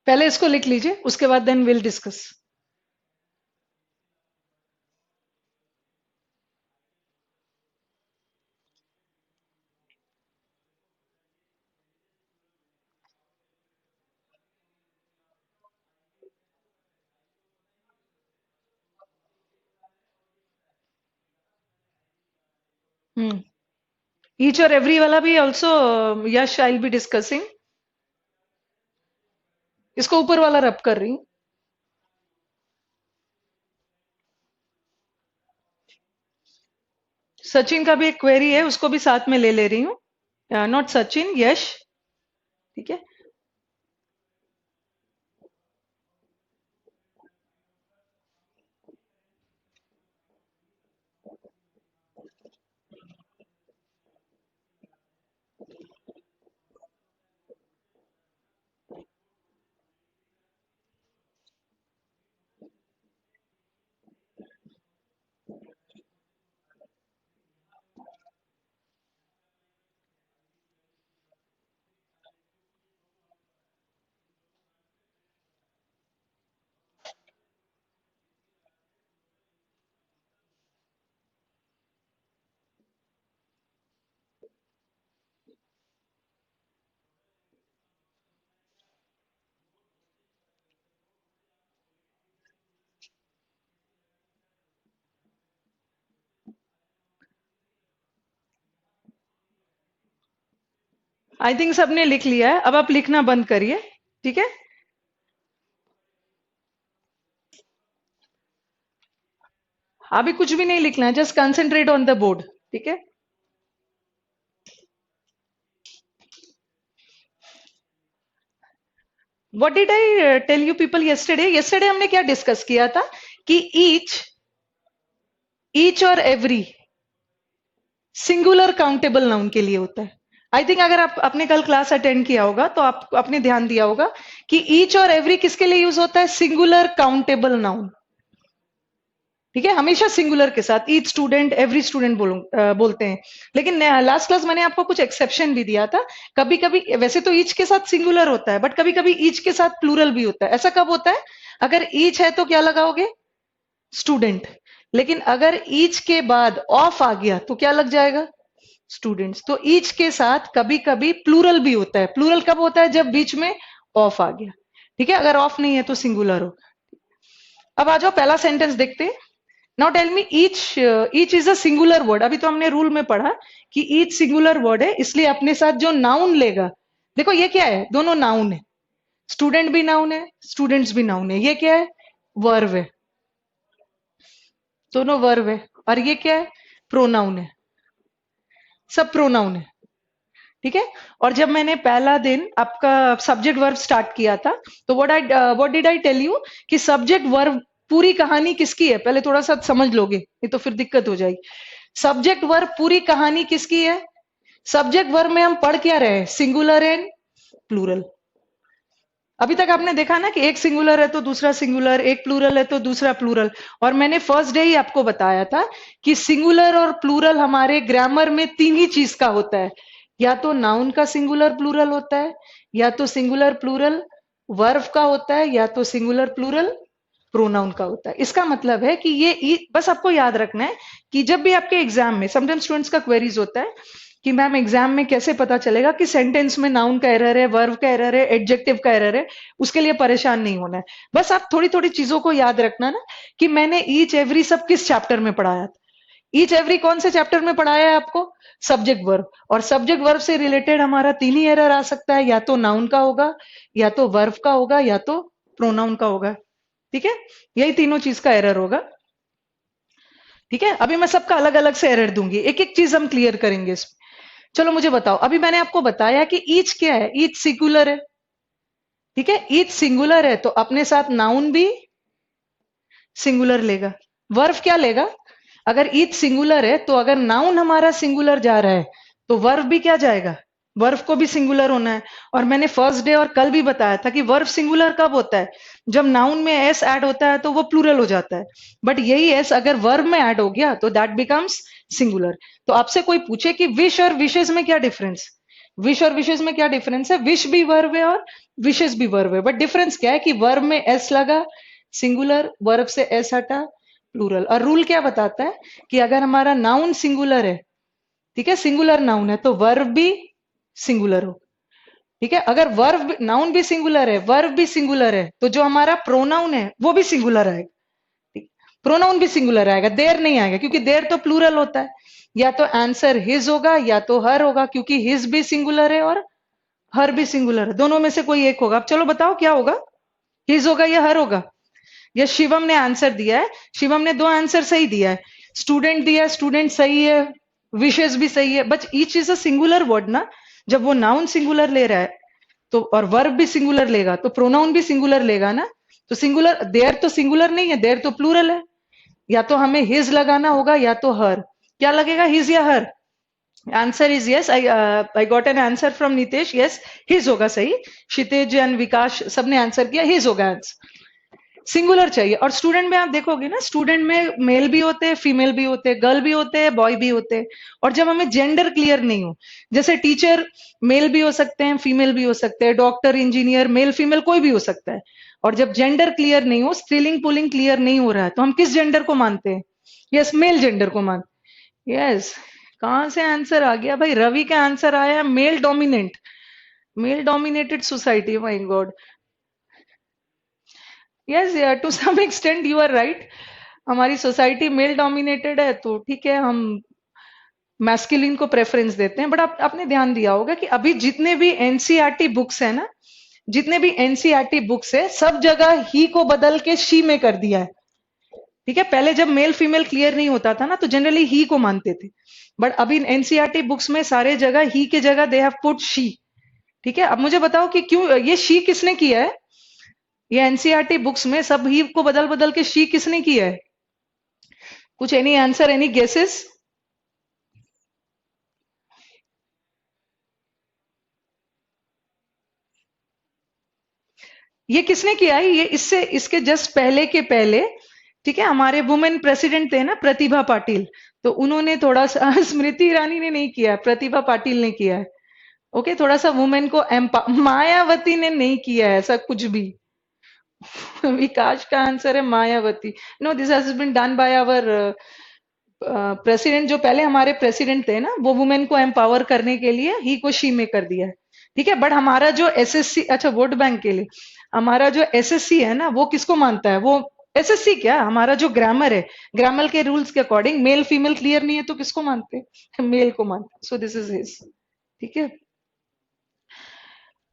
पहले इसको लिख लीजिए, उसके बाद then will discuss. Hmm. Each और एवरी वाला भी also Yash I will be discussing. इसको ऊपर वाला रब कर रही हूँ। सचिन का भी एक क्वेरी है, उसको भी साथ में ले ले रही हूँ। नॉट सचिन, यश। ठीक है। आई थिंक सबने लिख लिया है, अब आप लिखना बंद करिए। ठीक है। अभी कुछ भी नहीं लिखना है, just concentrate on the board. ठीक है। What did I tell you people yesterday? Yesterday हमने क्या डिस्कस किया था कि ईच, ईच और एवरी सिंगुलर काउंटेबल नाउन के लिए होता है। आई थिंक अगर आप आपने कल क्लास अटेंड किया होगा तो आप आपने ध्यान दिया होगा कि ईच और एवरी किसके लिए यूज होता है? Singular countable noun. ठीक है, हमेशा सिंगुलर के साथ ईच स्टूडेंट, एवरी स्टूडेंट बोलते हैं। लेकिन लास्ट क्लास मैंने आपको कुछ एक्सेप्शन भी दिया था। कभी कभी वैसे तो ईच के साथ सिंगुलर होता है, बट कभी कभी ईच के साथ प्लूरल भी होता है। ऐसा कब होता है? अगर ईच है तो क्या लगाओगे? स्टूडेंट। लेकिन अगर ईच के बाद ऑफ आ गया तो क्या लग जाएगा? स्टूडेंट्स। तो ईच के साथ कभी कभी प्लूरल भी होता है। प्लूरल कब होता है? जब बीच में ऑफ आ गया। ठीक है, अगर ऑफ नहीं है तो सिंगुलर हो। अब आ जाओ पहला सेंटेंस देखते हैं। Now tell me, each, each is a singular word. अभी तो हमने रूल में पढ़ा कि ईच सिंगुलर वर्ड है, इसलिए अपने साथ जो नाउन लेगा, देखो ये क्या है, दोनों नाउन है। स्टूडेंट भी नाउन है, स्टूडेंट्स भी नाउन है। ये क्या है? वर्ब है। दोनों वर्ब है। और ये क्या है? प्रोनाउन है। सब प्रोनाउन है। ठीक है। और जब मैंने पहला दिन आपका सब्जेक्ट वर्ब स्टार्ट किया था, तो what did I tell you कि सब्जेक्ट वर्ब, पूरी कहानी किसकी है? पहले थोड़ा सा समझ लोगे, नहीं तो फिर दिक्कत हो जाएगी। सब्जेक्ट वर्ब पूरी कहानी किसकी है? सब्जेक्ट वर्ब में हम पढ़ क्या रहे हैं? Singular and plural. अभी तक आपने देखा ना कि एक सिंगुलर है तो दूसरा सिंगुलर, एक प्लूरल है तो दूसरा प्लूरल। और मैंने फर्स्ट डे ही आपको बताया था कि सिंगुलर और प्लूरल हमारे ग्रामर में तीन ही चीज का होता है। या तो नाउन का सिंगुलर प्लूरल होता है, या तो सिंगुलर प्लूरल वर्ब का होता है, या तो सिंगुलर प्लूरल प्रोनाउन का होता है। इसका मतलब है कि बस आपको याद रखना है कि जब भी आपके एग्जाम में समटाइम स्टूडेंट्स का क्वेरीज होता है कि मैम एग्जाम में कैसे पता चलेगा कि सेंटेंस में नाउन का एरर है, वर्ब का एरर है, एडजेक्टिव का एरर है। उसके लिए परेशान नहीं होना है। बस आप थोड़ी थोड़ी चीजों को याद रखना ना कि मैंने ईच एवरी सब किस चैप्टर में पढ़ाया था। ईच एवरी कौन से चैप्टर में पढ़ाया है आपको? Subject verb. और सब्जेक्ट वर्ब से रिलेटेड हमारा तीन ही एरर आ सकता है, या तो नाउन का होगा, या तो वर्ब का होगा, या तो प्रोनाउन का होगा। ठीक है, यही तीनों चीज का एरर होगा। ठीक है, अभी मैं सबका अलग अलग से एरर दूंगी, एक एक चीज हम क्लियर करेंगे इसमें। चलो मुझे बताओ, अभी मैंने आपको बताया कि ईच क्या है? ईच सिंगुलर है। ठीक है, ईच सिंगुलर है तो अपने साथ नाउन भी सिंगुलर लेगा। वर्ब क्या लेगा? अगर ईच सिंगुलर है तो अगर नाउन हमारा सिंगुलर जा रहा है तो वर्ब भी क्या जाएगा? वर्ब को भी सिंगुलर होना है। और मैंने फर्स्ट डे और कल भी बताया था कि वर्ब सिंगुलर कब होता है? जब नाउन में एस ऐड होता है तो वो प्लूरल हो जाता है। बट यही एस अगर वर्ब में ऐड हो गया तो दैट बिकम्स सिंगुलर। तो आपसे कोई पूछे कि विश और विशेष में क्या डिफरेंस? विश और विशेष में क्या डिफरेंस है? विश भी वर्ब है और विशेष भी वर्ब है, बट डिफरेंस क्या है कि वर्ब में एस लगा सिंगुलर, वर्ब से एस हटा प्लूरल। और रूल क्या बताता है कि अगर हमारा नाउन सिंगुलर है, ठीक है, सिंगुलर नाउन है, तो वर्ब भी सिंगुलर हो। ठीक है, अगर वर्ब नाउन भी सिंगुलर है, वर्ब भी सिंगुलर है, तो जो हमारा प्रोनाउन है वो भी सिंगुलर आएगा। प्रोनाउन भी सिंगुलर आएगा, देर नहीं आएगा, क्योंकि देर तो प्लूरल होता है। या तो आंसर हिज होगा या तो हर होगा, क्योंकि हिज भी सिंगुलर है और हर भी सिंगुलर है, दोनों में से कोई एक होगा। अब चलो बताओ क्या होगा, हिज होगा या हर होगा? या शिवम ने आंसर दिया है, शिवम ने दो आंसर सही दिया है, स्टूडेंट दिया है, स्टूडेंट सही है, विशेष भी सही है, but each is a singular word ना। जब वो नाउन सिंगुलर ले रहा है तो, और वर्ब भी सिंगुलर लेगा, तो प्रोनाउन भी सिंगुलर लेगा ना। तो सिंगुलर, देयर तो सिंगुलर नहीं है, देयर तो प्लूरल है। या तो हमें हिज लगाना होगा या तो हर। क्या लगेगा, हिज या her? Answer is yes. I got an answer from Nitesh, yes his होगा सही। क्षितिज एंड विकास सबने आंसर किया, हिज होगा आंसर। सिंगुलर चाहिए। और स्टूडेंट में आप देखोगे ना, स्टूडेंट में मेल भी होते हैं, फीमेल भी होते हैं, गर्ल भी होते हैं, बॉय भी होते हैं। और जब हमें जेंडर क्लियर नहीं हो, जैसे टीचर मेल भी हो सकते हैं, फीमेल भी हो सकते हैं, डॉक्टर, इंजीनियर, मेल फीमेल कोई भी हो सकता है। और जब जेंडर क्लियर नहीं हो, स्त्रीलिंग पुल्लिंग क्लियर नहीं हो रहा है, तो हम किस जेंडर को मानते हैं? यस, मेल जेंडर को मानते। यस, कहां से आंसर आ गया भाई? रवि का आंसर आया male dominant, male dominated society. My god, yes यार, to some extent you are right. हमारी सोसाइटी मेल डोमिनेटेड है, तो ठीक है, हम मैस्कुलिन को प्रेफरेंस देते हैं। बट आपने ध्यान दिया होगा कि अभी जितने भी एनसीईआरटी बुक्स है ना, जितने भी एनसीईआरटी बुक्स है, सब जगह ही को बदल के शी में कर दिया है। ठीक है, पहले जब मेल फीमेल क्लियर नहीं होता था ना, तो जनरली ही को मानते थे। बट अभी एनसीईआरटी बुक्स में सारे जगह ही के जगह दे हैव पुट शी। ठीक है, अब मुझे बताओ कि क्यों ये शी किसने किया है? ये एनसीईआरटी बुक्स में सब ही को बदल बदल के शी किसने किया है? कुछ एनी आंसर, एनी गेसेस? ये किसने किया है? ये इससे इसके जस्ट पहले के पहले, ठीक है, हमारे वुमेन प्रेसिडेंट थे ना, प्रतिभा पाटिल, तो उन्होंने थोड़ा सा स्मृति ईरानी ने नहीं किया, प्रतिभा पाटिल ने किया है। ओके, थोड़ा सा वुमेन को मायावती ने नहीं किया है ऐसा कुछ भी। विकास का आंसर है Mayawati. No, this has been done by our president. जो पहले हमारे प्रेसिडेंट थे ना, वो वुमेन को एम्पावर करने के लिए ही को शी में कर दिया है। ठीक है, बट हमारा जो एसएससी, अच्छा वोट बैंक के लिए हमारा जो एसएससी है ना, वो किसको मानता है? वो एसएससी क्या, हमारा जो ग्रामर है, ग्रामर के रूल्स के अकॉर्डिंग मेल फीमेल क्लियर नहीं है तो किसको मानते हैं? मेल को मानते हैं। सो दिस इज हिज। ठीक है,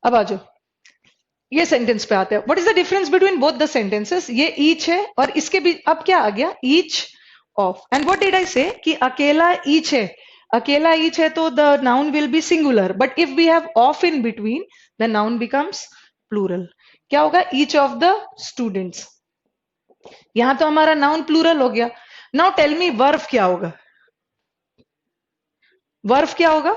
अब आ जाओ, ये सेंटेंस पे आते हैं। What is the difference between both the sentences? ये ईच है और इसके बीच अब क्या आ गया? Each of. And what did I say कि अकेला ईच है, अकेला ईच है तो the noun will be singular, but if we have of in between, the noun becomes plural. क्या होगा? Each of the students. यहां तो हमारा नाउन प्लूरल हो गया। नाउ टेल मी वर्ब क्या होगा? वर्ब क्या होगा?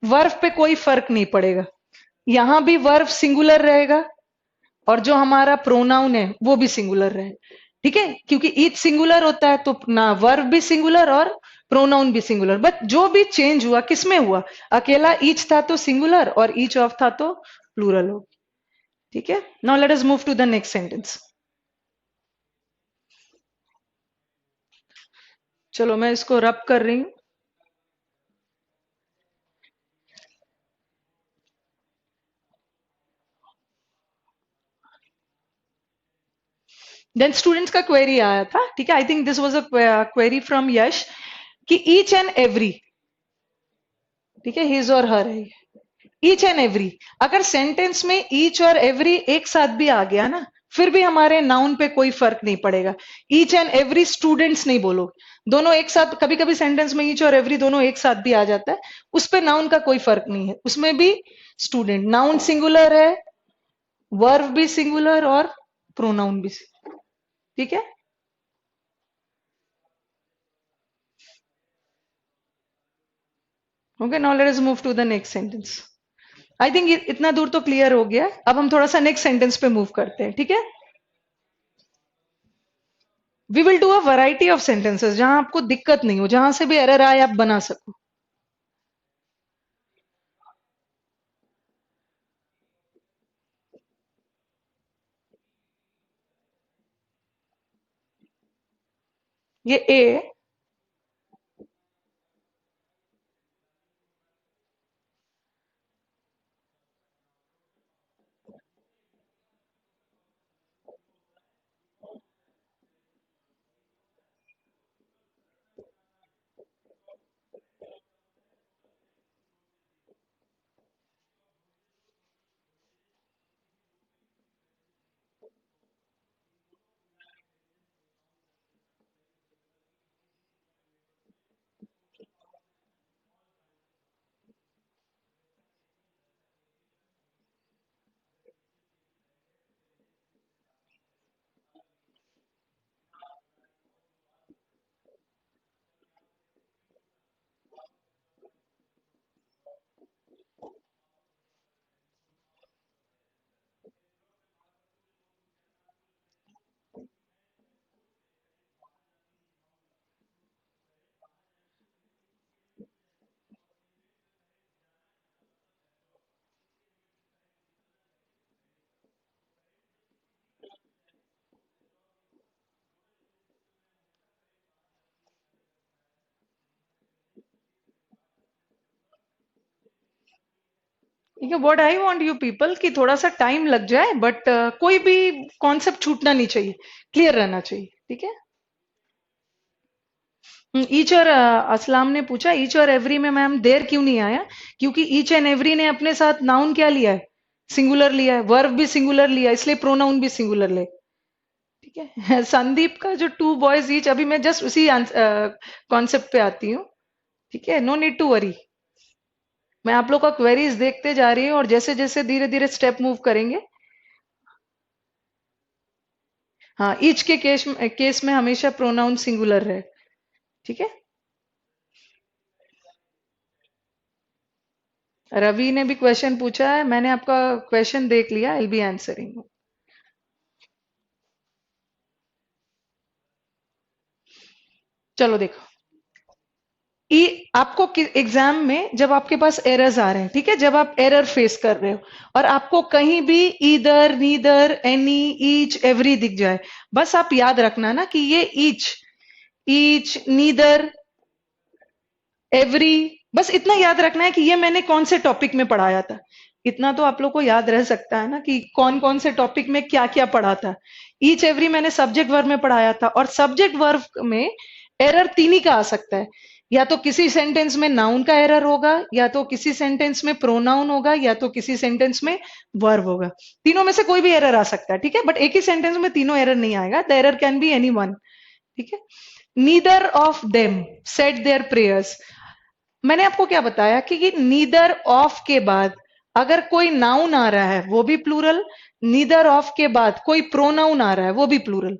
वर्ब पे कोई फर्क नहीं पड़ेगा, यहां भी वर्ब सिंगुलर रहेगा और जो हमारा प्रोनाउन है वो भी सिंगुलर रहे। ठीक है, क्योंकि ईच सिंगुलर होता है तो ना वर्ब भी सिंगुलर और प्रोनाउन भी सिंगुलर। बट जो भी चेंज हुआ किसमें हुआ? अकेला ईच था तो सिंगुलर और ईच ऑफ था तो प्लूरल हो। ठीक है, now let us move to the next sentence. चलो मैं इसको रब कर रही हूं। देन स्टूडेंट्स का क्वेरी आया था, ठीक है, I think this was a query from Yash, कि ईच एंड एवरी, ठीक है, हिज और हर है, ईच एंड एवरी। अगर सेंटेंस में ईच और एवरी एक साथ भी आ गया ना, फिर भी हमारे नाउन पे कोई फर्क नहीं पड़ेगा। ईच एंड एवरी स्टूडेंट्स नहीं बोलो, दोनों एक साथ, कभी कभी सेंटेंस में ईच और एवरी दोनों एक साथ भी आ जाता है, उस पे नाउन का कोई फर्क नहीं है, उसमें भी स्टूडेंट नाउन सिंगुलर है, वर्ब भी सिंगुलर और प्रोनाउन भी। ठीक है, okay, now let us move to the next sentence. I think इतना दूर तो क्लियर हो गया, अब हम थोड़ा सा नेक्स्ट सेंटेंस पे मूव करते हैं। ठीक है, we will do a variety of sentences जहां आपको दिक्कत नहीं हो, जहां से भी एरर आए आप बना सको। ये ए है। ठीक है, what I want you people कि थोड़ा सा टाइम लग जाए, बट कोई भी कॉन्सेप्ट छूटना नहीं चाहिए, क्लियर रहना चाहिए। ठीक है। ईच और असलाम ने पूछा ईच और एवरी में मैम देर क्यों नहीं आया? क्योंकि ईच एंड एवरी ने अपने साथ नाउन क्या लिया है? सिंगुलर लिया है, वर्ब भी सिंगुलर लिया है, इसलिए प्रोनाउन भी सिंगुलर ले। ठीक है। संदीप का जो टू बॉयज ईच, अभी मैं जस्ट उसी कॉन्सेप्ट पे आती हूँ। ठीक है, नो नीड टू वरी। मैं आप लोग का क्वेरीज देखते जा रही हूँ और जैसे जैसे धीरे धीरे स्टेप मूव करेंगे। हाँ, ईच के केस में हमेशा प्रोनाउन सिंगुलर है। ठीक है। रवि ने भी क्वेश्चन पूछा है, मैंने आपका क्वेश्चन देख लिया, आई बी आंसरिंग। चलो देखो, ई आपको एग्जाम में जब आपके पास एरर्स आ रहे हैं, ठीक है, जब आप एरर फेस कर रहे हो और आपको कहीं भी either, neither, any, each, every दिख जाए, बस आप याद रखना ना कि ये ईच, नीदर, एवरी, बस इतना याद रखना है कि ये मैंने कौन से टॉपिक में पढ़ाया था। इतना तो आप लोग को याद रह सकता है ना कि कौन कौन से टॉपिक में क्या क्या पढ़ा था। ईच एवरी मैंने सब्जेक्ट वर्ब में पढ़ाया था, और सब्जेक्ट वर्ब में एरर तीन ही का आ सकता है। या तो किसी सेंटेंस में नाउन का एरर होगा, या तो किसी सेंटेंस में प्रोनाउन होगा, या तो किसी सेंटेंस में वर्ब होगा। तीनों में से कोई भी एरर आ सकता है। ठीक है, बट एक ही सेंटेंस में तीनों एरर नहीं आएगा, the error can be any one. ठीक है। Neither of them said their prayers, मैंने आपको क्या बताया कि नीदर ऑफ के बाद अगर कोई नाउन आ रहा है वो भी प्लूरल, नीदर ऑफ के बाद कोई प्रोनाउन आ रहा है वो भी प्लूरल।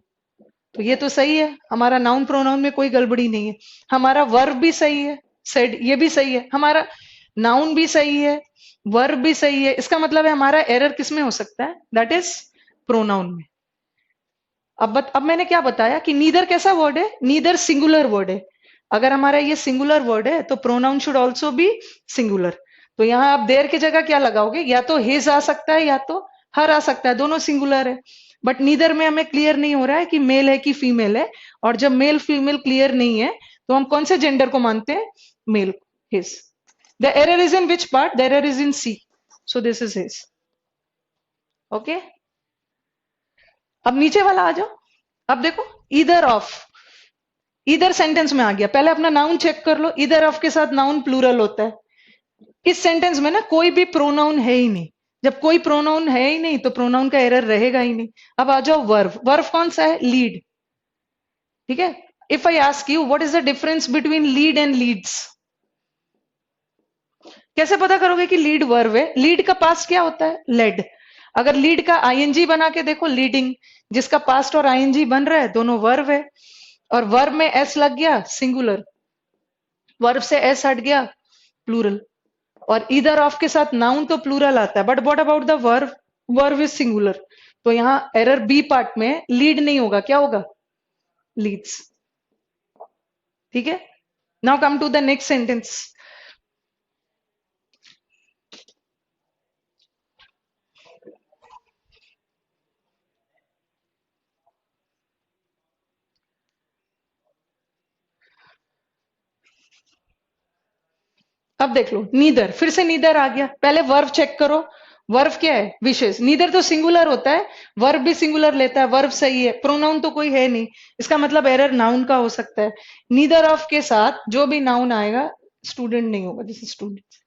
तो ये तो सही है, हमारा नाउन प्रोनाउन में कोई गड़बड़ी नहीं है। हमारा वर्ब भी सही है, सेड ये भी सही है, हमारा नाउन भी सही है, वर्ब भी सही है। इसका मतलब है हमारा एरर किस में हो सकता है? दैट इज प्रोनाउन में। अब मैंने क्या बताया कि नीदर कैसा वर्ड है? नीदर सिंगुलर वर्ड है। अगर हमारा ये सिंगुलर वर्ड है तो pronoun should also be singular. तो यहां आप देर की जगह क्या लगाओगे? या तो हिज आ सकता है या तो हर आ सकता है, दोनों सिंगुलर है। बट नीदर में हमें क्लियर नहीं हो रहा है कि मेल है कि फीमेल है। और जब मेल फीमेल क्लियर नहीं है तो हम कौन से जेंडर को मानते हैं? Male, his. The error is in which part? The error is in C, so this is his. Okay, अब नीचे वाला आ जाओ। अब देखो, ईदर ऑफ, इधर सेंटेंस में आ गया, पहले अपना नाउन चेक कर लो, इधर ऑफ के साथ नाउन प्लूरल होता है। इस सेंटेंस में ना कोई भी प्रोनाउन है ही नहीं। जब कोई प्रोनाउन है ही नहीं तो प्रोनाउन का एरर रहेगा ही नहीं। अब आ जाओ वर्ब। वर्ब कौन सा है? लीड। ठीक है। If I ask you what is the difference between lead and leads, कैसे पता करोगे कि लीड वर्ब है? लीड का पास्ट क्या होता है? लेड। अगर लीड का आईएनजी बना के देखो, लीडिंग, जिसका पास्ट और आईएनजी बन रहा है दोनों वर्ब है। और वर्ब में एस लग गया, सिंगुलर। वर्ब से एस हट गया, प्लूरल। और इधर ऑफ के साथ नाउन तो प्लूरल आता है, but what about the verb? Verb is singular. तो यहाँ एरर बी पार्ट में लीड नहीं होगा, क्या होगा? लीड्स। ठीक है, now come to the next sentence. अब देख लो, नीदर, फिर से नीदर आ गया। पहले वर्ब चेक करो, वर्ब क्या है, विशेष। नीदर तो सिंगुलर होता है, वर्ब भी सिंगुलर लेता है, वर्ब सही है, प्रोनाउन तो कोई है नहीं, इसका मतलब एरर नाउन का हो सकता है। नीदर ऑफ के साथ जो भी नाउन आएगा स्टूडेंट नहीं होगा, जैसे स्टूडेंट।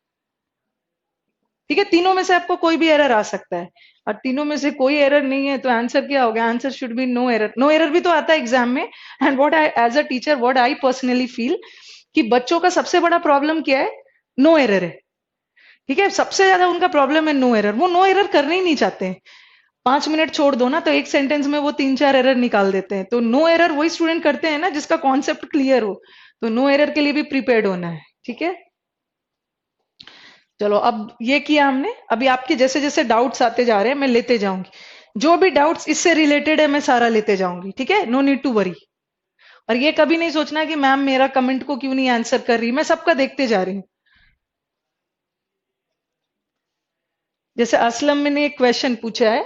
ठीक है, तीनों में से आपको कोई भी एरर आ सकता है, और तीनों में से कोई एरर नहीं है तो आंसर क्या होगा, answer should be no error. No error भी तो आता है एग्जाम में। And what I as a teacher, what I personally feel, कि बच्चों का सबसे बड़ा प्रॉब्लम क्या है, नो एरर है। ठीक है, सबसे ज्यादा उनका प्रॉब्लम है नो एरर, वो नो एरर करने ही नहीं चाहते हैं। 5 मिनट छोड़ दो ना तो एक सेंटेंस में वो 3-4 एरर निकाल देते हैं। तो नो एरर वही स्टूडेंट करते हैं ना जिसका कॉन्सेप्ट क्लियर हो। तो नो एरर के लिए भी प्रिपेयर्ड होना है। ठीक है, चलो अब ये किया हमने। अभी आपके जैसे जैसे डाउट्स आते जा रहे हैं मैं लेते जाऊंगी, जो भी डाउट्स इससे रिलेटेड है मैं सारा लेते जाऊंगी। ठीक है, नो नीड टू वरी। और ये कभी नहीं सोचना कि मैम मेरा कमेंट को क्यों नहीं आंसर कर रही, मैं सबका देखते जा रही हूँ। जैसे असलम ने एक क्वेश्चन पूछा है,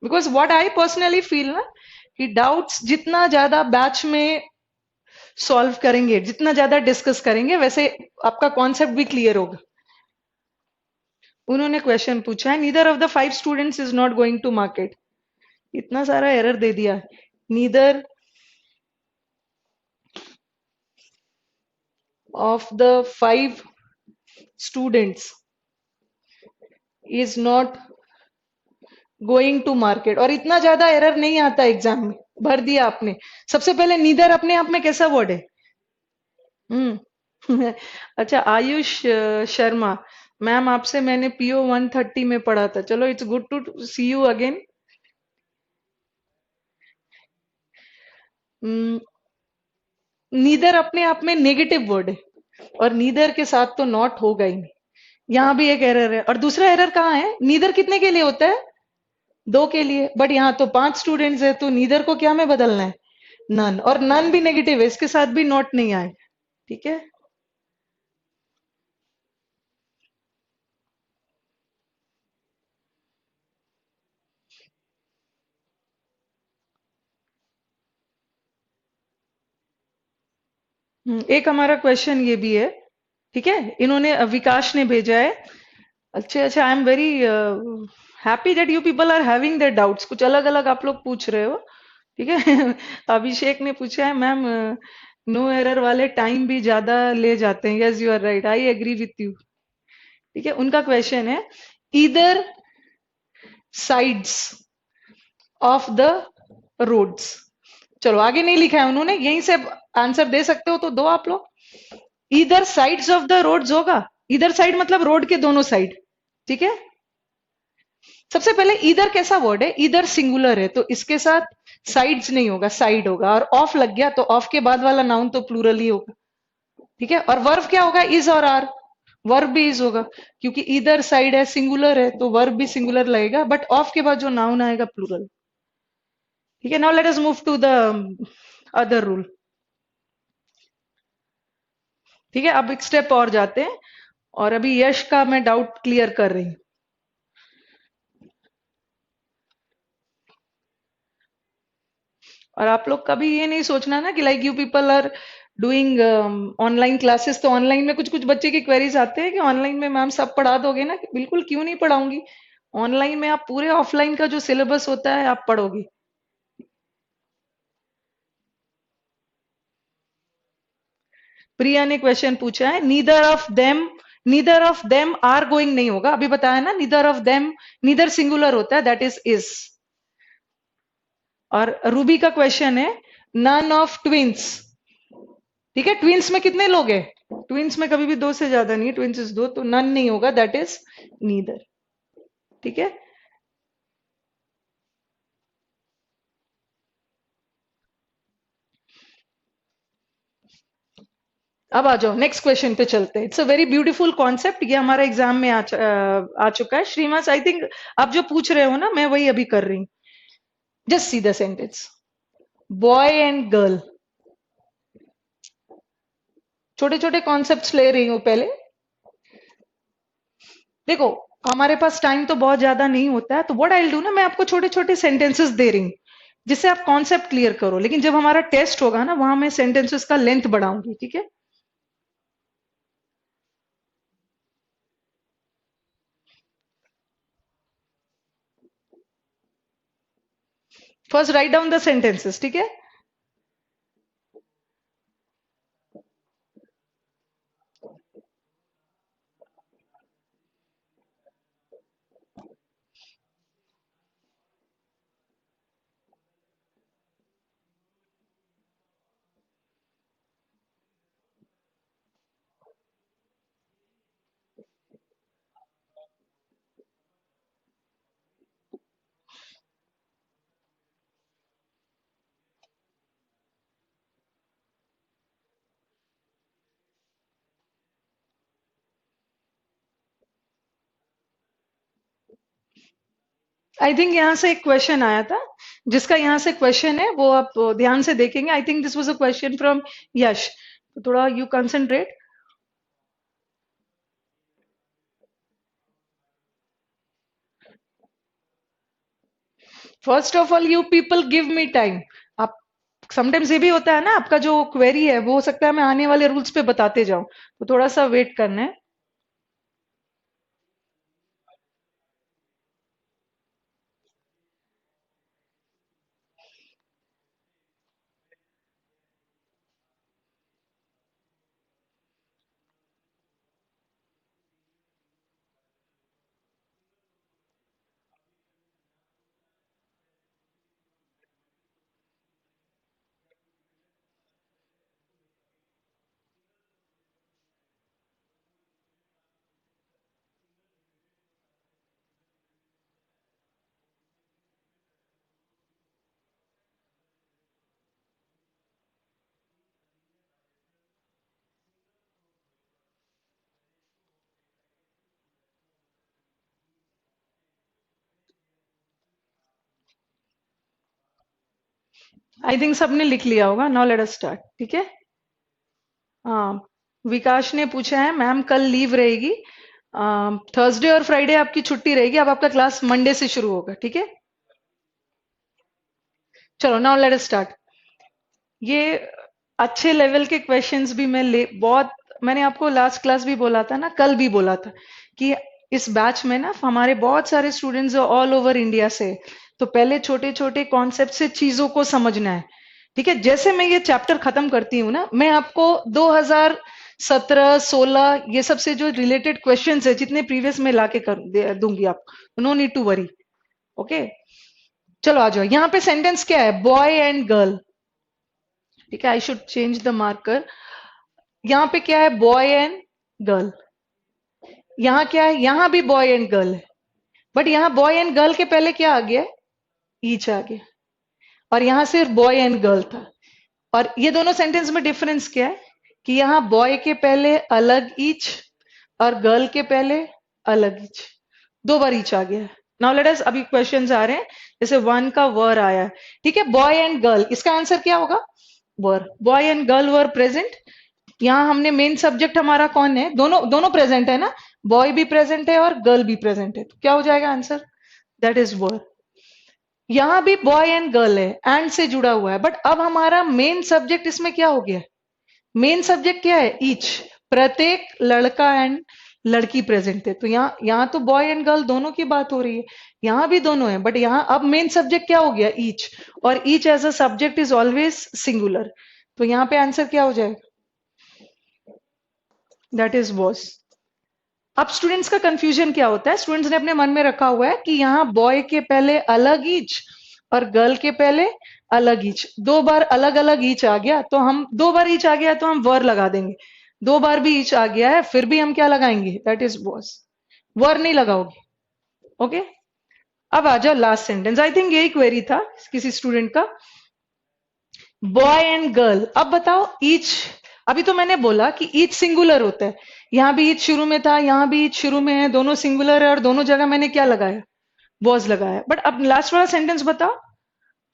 because what I personally feel ना, कि डाउट्स जितना ज्यादा बैच में सॉल्व करेंगे, जितना ज्यादा डिस्कस करेंगे, वैसे आपका कॉन्सेप्ट भी क्लियर होगा। उन्होंने क्वेश्चन पूछा है, neither of the 5 students is not going to market. इतना सारा एरर दे दिया। Neither of the 5 students is not going to market, और इतना ज्यादा एरर नहीं आता एग्जाम में, भर दिया आपने। सबसे पहले नीदर अपने आप में कैसा वर्ड है? हम्म। अच्छा, आयुष शर्मा, मैम आपसे मैंने पीओ 130 में पढ़ा था। चलो, it's good to see you again. Neither अपने आप में नेगेटिव वर्ड है, और नीदर के साथ तो नॉट होगा ही नहीं। यहाँ भी एक एरर है, और दूसरा एरर कहाँ है, नीदर कितने के लिए होता है, 2 के लिए, बट यहाँ तो 5 स्टूडेंट्स है, तो नीदर को क्या में बदलना है, नन, और नन भी नेगेटिव है, इसके साथ भी नॉट नहीं आए। ठीक है, एक हमारा क्वेश्चन ये भी है। ठीक है, इन्होंने विकास ने भेजा है। अच्छा अच्छा, I am very happy that you people are having their doubts, कुछ अलग अलग आप लोग पूछ रहे हो। ठीक है। अभिषेक ने पूछा है, मैम नो एरर वाले टाइम भी ज्यादा ले जाते हैं। Yes, you are right, I agree with you. ठीक है, उनका क्वेश्चन है, either sides of the roads. चलो, आगे नहीं लिखा है उन्होंने, यहीं से आंसर दे सकते हो तो दो आप लोग। इधर साइड्स ऑफ द रोड्स होगा, इधर साइड मतलब रोड के दोनों साइड। ठीक है, सबसे पहले इधर कैसा वर्ड है, इधर सिंगुलर है, तो इसके साथ साइड्स नहीं होगा, साइड होगा। और ऑफ लग गया तो ऑफ के बाद वाला नाउन तो प्लूरल ही होगा। ठीक है, और वर्ब क्या होगा, इज और आर, वर्ब भी इज होगा, क्योंकि इधर साइड है, सिंगुलर है, तो वर्ब भी सिंगुलर लगेगा, बट ऑफ के बाद जो नाउन आएगा प्लूरल। ठीक है, now let us move to the other rule. ठीक है, अब एक स्टेप और जाते हैं, और अभी यश का मैं डाउट क्लियर कर रही हूँ। और आप लोग कभी ये नहीं सोचना ना कि like you people are doing online classes, तो ऑनलाइन में कुछ कुछ बच्चे की क्वेरीज आते हैं कि ऑनलाइन में मैम सब पढ़ा दोगे ना, कि बिल्कुल क्यों नहीं पढ़ाऊंगी। ऑनलाइन में आप पूरे ऑफलाइन का जो सिलेबस होता है आप पढ़ोगे। प्रिया ने क्वेश्चन पूछा है, neither of them are going नहीं होगा, अभी बताया ना, neither of them, neither singular होता है, दैट इज। और रूबी का क्वेश्चन है, नन ऑफ ट्विंस। ठीक है, ट्विंस में कितने लोग हैं, ट्विंस में कभी भी 2 से ज्यादा नहीं, ट्विंस इज 2, तो नन नहीं होगा, दैट इज नीदर। ठीक है, अब आ जाओ नेक्स्ट क्वेश्चन पे चलते हैं। It's a very beautiful concept, ये हमारा एग्जाम में आ चुका है। श्रीमास, आई थिंक आप जो पूछ रहे हो ना, मैं वही अभी कर रही हूँ। Just see the sentence, boy and girl. छोटे छोटे कॉन्सेप्ट्स ले रही हूं पहले। देखो, हमारे पास टाइम तो बहुत ज्यादा नहीं होता है, तो व्हाट आई विल डू ना, मैं आपको छोटे छोटे सेंटेंसेस दे रही हूँ जिससे आप कॉन्सेप्ट क्लियर करो, लेकिन जब हमारा टेस्ट होगा ना, वहां मैं सेंटेंसेस का लेंथ बढ़ाऊंगी, ठीक है। First write down the sentences, ठीक है। आई थिंक यहाँ से एक क्वेश्चन आया था, जिसका यहाँ से क्वेश्चन है वो आप ध्यान से देखेंगे। I think this was a question from Yash, तो थोड़ा you concentrate. First of all, you people give me time. आप, समटाइम्स ये भी होता है ना, आपका जो क्वेरी है वो हो सकता है मैं आने वाले रूल्स पे बताते जाऊं, तो थोड़ा सा वेट करना है। आई थिंक सबने लिख लिया होगा। नाउ लेट अस स्टार्ट, ठीक है। हाँ, विकास ने पूछा है मैम कल लीव रहेगी, थर्सडे और फ्राइडे आपकी छुट्टी रहेगी, अब आपका क्लास मंडे से शुरू होगा, ठीक है। चलो, नाउ लेट अस स्टार्ट। ये अच्छे लेवल के क्वेश्चंस भी मैं ले बहुत, मैंने आपको लास्ट क्लास भी बोला था ना, कल भी बोला था कि इस बैच में ना हमारे बहुत सारे स्टूडेंट्स ऑल ओवर इंडिया से, तो पहले छोटे छोटे कॉन्सेप्ट से चीजों को समझना है, ठीक है। जैसे मैं ये चैप्टर खत्म करती हूँ ना, मैं आपको 2017 16 ये सब से जो रिलेटेड क्वेश्चंस है जितने प्रीवियस में लाके दूंगी आपको, no need to worry, okay. चलो आ जाओ, यहाँ पे सेंटेंस क्या है, बॉय एंड गर्ल, ठीक है। I should change the marker. यहाँ पे क्या है, बॉय एंड गर्ल। यहाँ क्या है, यहाँ भी बॉय एंड गर्ल है, बट यहाँ बॉय एंड गर्ल के पहले क्या आ गया, ईच आ गया, और यहाँ सिर्फ बॉय एंड गर्ल था। और ये दोनों सेंटेंस में डिफरेंस क्या है कि यहाँ बॉय के पहले अलग ईच और गर्ल के पहले अलग ईच, दो बार ईच आ गया है। नाउ लेट अस, अभी क्वेश्चंस आ रहे हैं, जैसे वन का वर आया है, ठीक है। बॉय एंड गर्ल, इसका आंसर क्या होगा, were. Boy and girl were present. यहाँ हमने मेन सब्जेक्ट हमारा कौन है, दोनों दोनों प्रेजेंट है ना, बॉय भी प्रेजेंट है और गर्ल भी प्रेजेंट है, तो क्या हो जाएगा आंसर, दैट इज वर। यहाँ भी बॉय एंड गर्ल है, एंड से जुड़ा हुआ है, बट अब हमारा मेन सब्जेक्ट इसमें क्या हो गया, मेन सब्जेक्ट क्या है, ईच। प्रत्येक लड़का एंड लड़की प्रेजेंट है, तो यहाँ तो बॉय एंड गर्ल दोनों की बात हो रही है, यहाँ भी दोनों है, बट यहाँ अब मेन सब्जेक्ट क्या हो गया, ईच। और each as a subject is always singular, तो यहाँ पे आंसर क्या हो जाएगा, दैट इज वॉज। अब स्टूडेंट्स का कंफ्यूजन क्या होता है, स्टूडेंट्स ने अपने मन में रखा हुआ है कि यहाँ बॉय के पहले अलग ईच और गर्ल के पहले अलग ईच, दो बार अलग अलग ईच आ गया, तो हम दो बार ईच आ गया तो हम वर लगा देंगे, दो बार भी ईच आ गया है फिर भी हम क्या लगाएंगे, दैट इज वॉज, वर नहीं लगाओगे, ओके। अब आ जाओ लास्ट सेंटेंस, आई थिंक यही क्वेरी था किसी स्टूडेंट का, बॉय एंड गर्ल। अब बताओ ईच, अभी तो मैंने बोला कि ईच सिंगुलर होता है, यहां भी ईच शुरू में था, यहां भी ईच शुरू में है, दोनों सिंगुलर है, और दोनों जगह मैंने क्या लगाया, वॉज लगाया, बट अब लास्ट वाला सेंटेंस बताओ,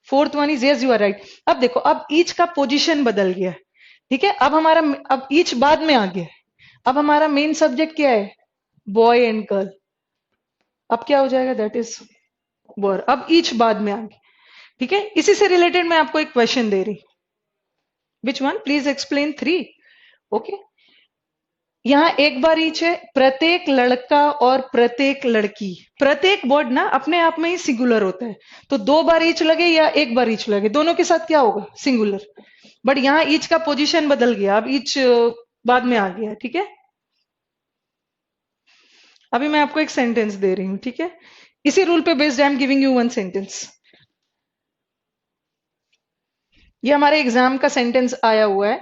fourth one is yes, you are right. अब देखो, अब ईच का पोजीशन बदल गया, ठीक है। अब हमारा, अब ईच बाद में आ गया। अब हमारा मेन सब्जेक्ट क्या है? Boy and girl. अब क्या हो जाएगा? दैट इज वर। अब ईच बाद में आ गया, ठीक है। इसी से रिलेटेड मैं आपको एक क्वेश्चन दे रही। Which one? Please explain three. Okay, यहाँ एक बार ईच है, प्रत्येक लड़का और प्रत्येक लड़की। प्रत्येक वर्ड ना अपने आप में ही सिंगुलर होता है, तो दो बार ईच लगे या एक बार ईच लगे, दोनों के साथ क्या होगा? सिंगुलर। बट यहाँ ईच का पोजीशन बदल गया, अब ईच बाद में आ गया, ठीक है। अभी मैं आपको एक सेंटेंस दे रही हूं, ठीक है। इसी रूल पे based I am giving you one sentence. ये हमारे एग्जाम का सेंटेंस आया हुआ है।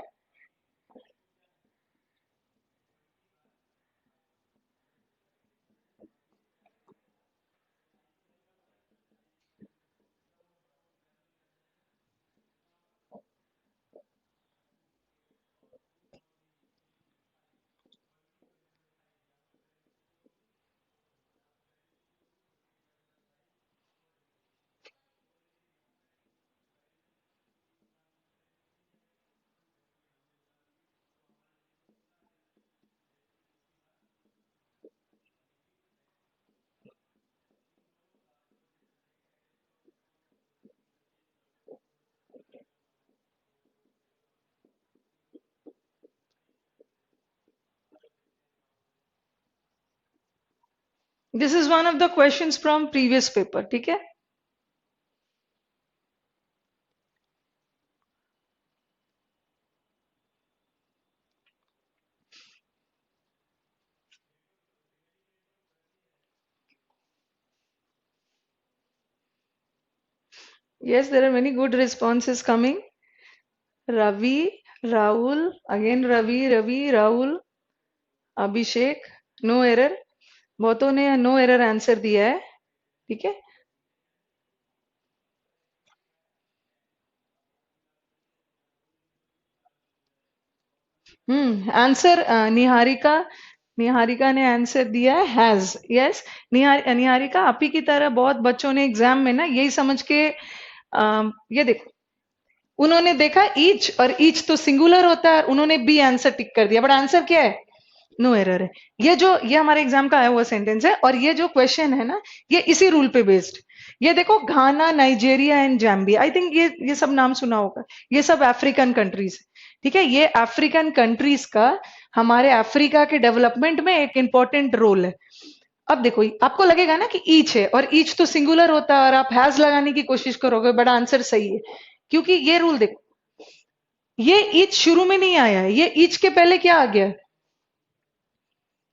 This is one of the questions from previous paper, ठीक है। Yes, there are many good responses coming. Ravi, Rahul, again Ravi, Rahul, Abhishek, no error. बहुतों ने नो एरर आंसर दिया है, ठीक है। आंसर निहारिका, निहारिका ने आंसर दिया है हैज। यस, निहारिका, आप ही की तरह बहुत बच्चों ने एग्जाम में ना यही समझ के ये देखो, उन्होंने देखा ईच, और ईच तो सिंगुलर होता है, उन्होंने बी आंसर टिक कर दिया, बट आंसर क्या है? नो एरर है। ये हमारे एग्जाम का आया हुआ सेंटेंस है, और ये जो क्वेश्चन है ना, ये इसी रूल पे बेस्ड। ये देखो, Ghana, Nigeria and Zambia, I think ये सब नाम सुना होगा। ये सब अफ्रीकन कंट्रीज है, ठीक है। ये अफ्रीकन कंट्रीज का हमारे अफ्रीका के डेवलपमेंट में एक इंपॉर्टेंट रोल है। अब देखो, आपको लगेगा ना कि ईच है, और ईच तो सिंगुलर होता है, और आप हैज लगाने की कोशिश करोगे, बड़ा आंसर सही है। क्योंकि ये रूल देखो, ये ईच शुरू में नहीं आया है, ये ईच के पहले क्या आ गया?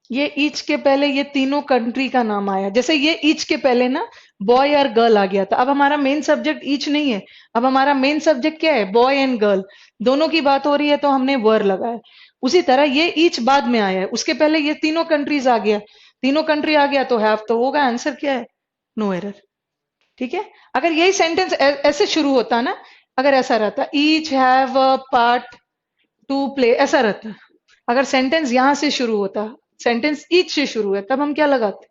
ये ईच के पहले ये तीनों कंट्री का नाम आया। जैसे ये ईच के पहले ना बॉय और गर्ल आ गया था। अब हमारा मेन सब्जेक्ट ईच नहीं है, अब हमारा मेन सब्जेक्ट क्या है? बॉय एंड गर्ल, दोनों की बात हो रही है, तो हमने वर लगाया। उसी तरह ये ईच बाद में आया है, उसके पहले ये तीनों कंट्रीज आ गया। तीनों कंट्री आ गया तो हैव तो होगा, आंसर क्या है? नो एरर, ठीक है। अगर यही सेंटेंस ऐसे शुरू होता ना, अगर ऐसा रहता each have a part two play, ऐसा रहता, अगर सेंटेंस यहां से शुरू होता, सेंटेंस ईच से शुरू है, तब हम क्या लगाते?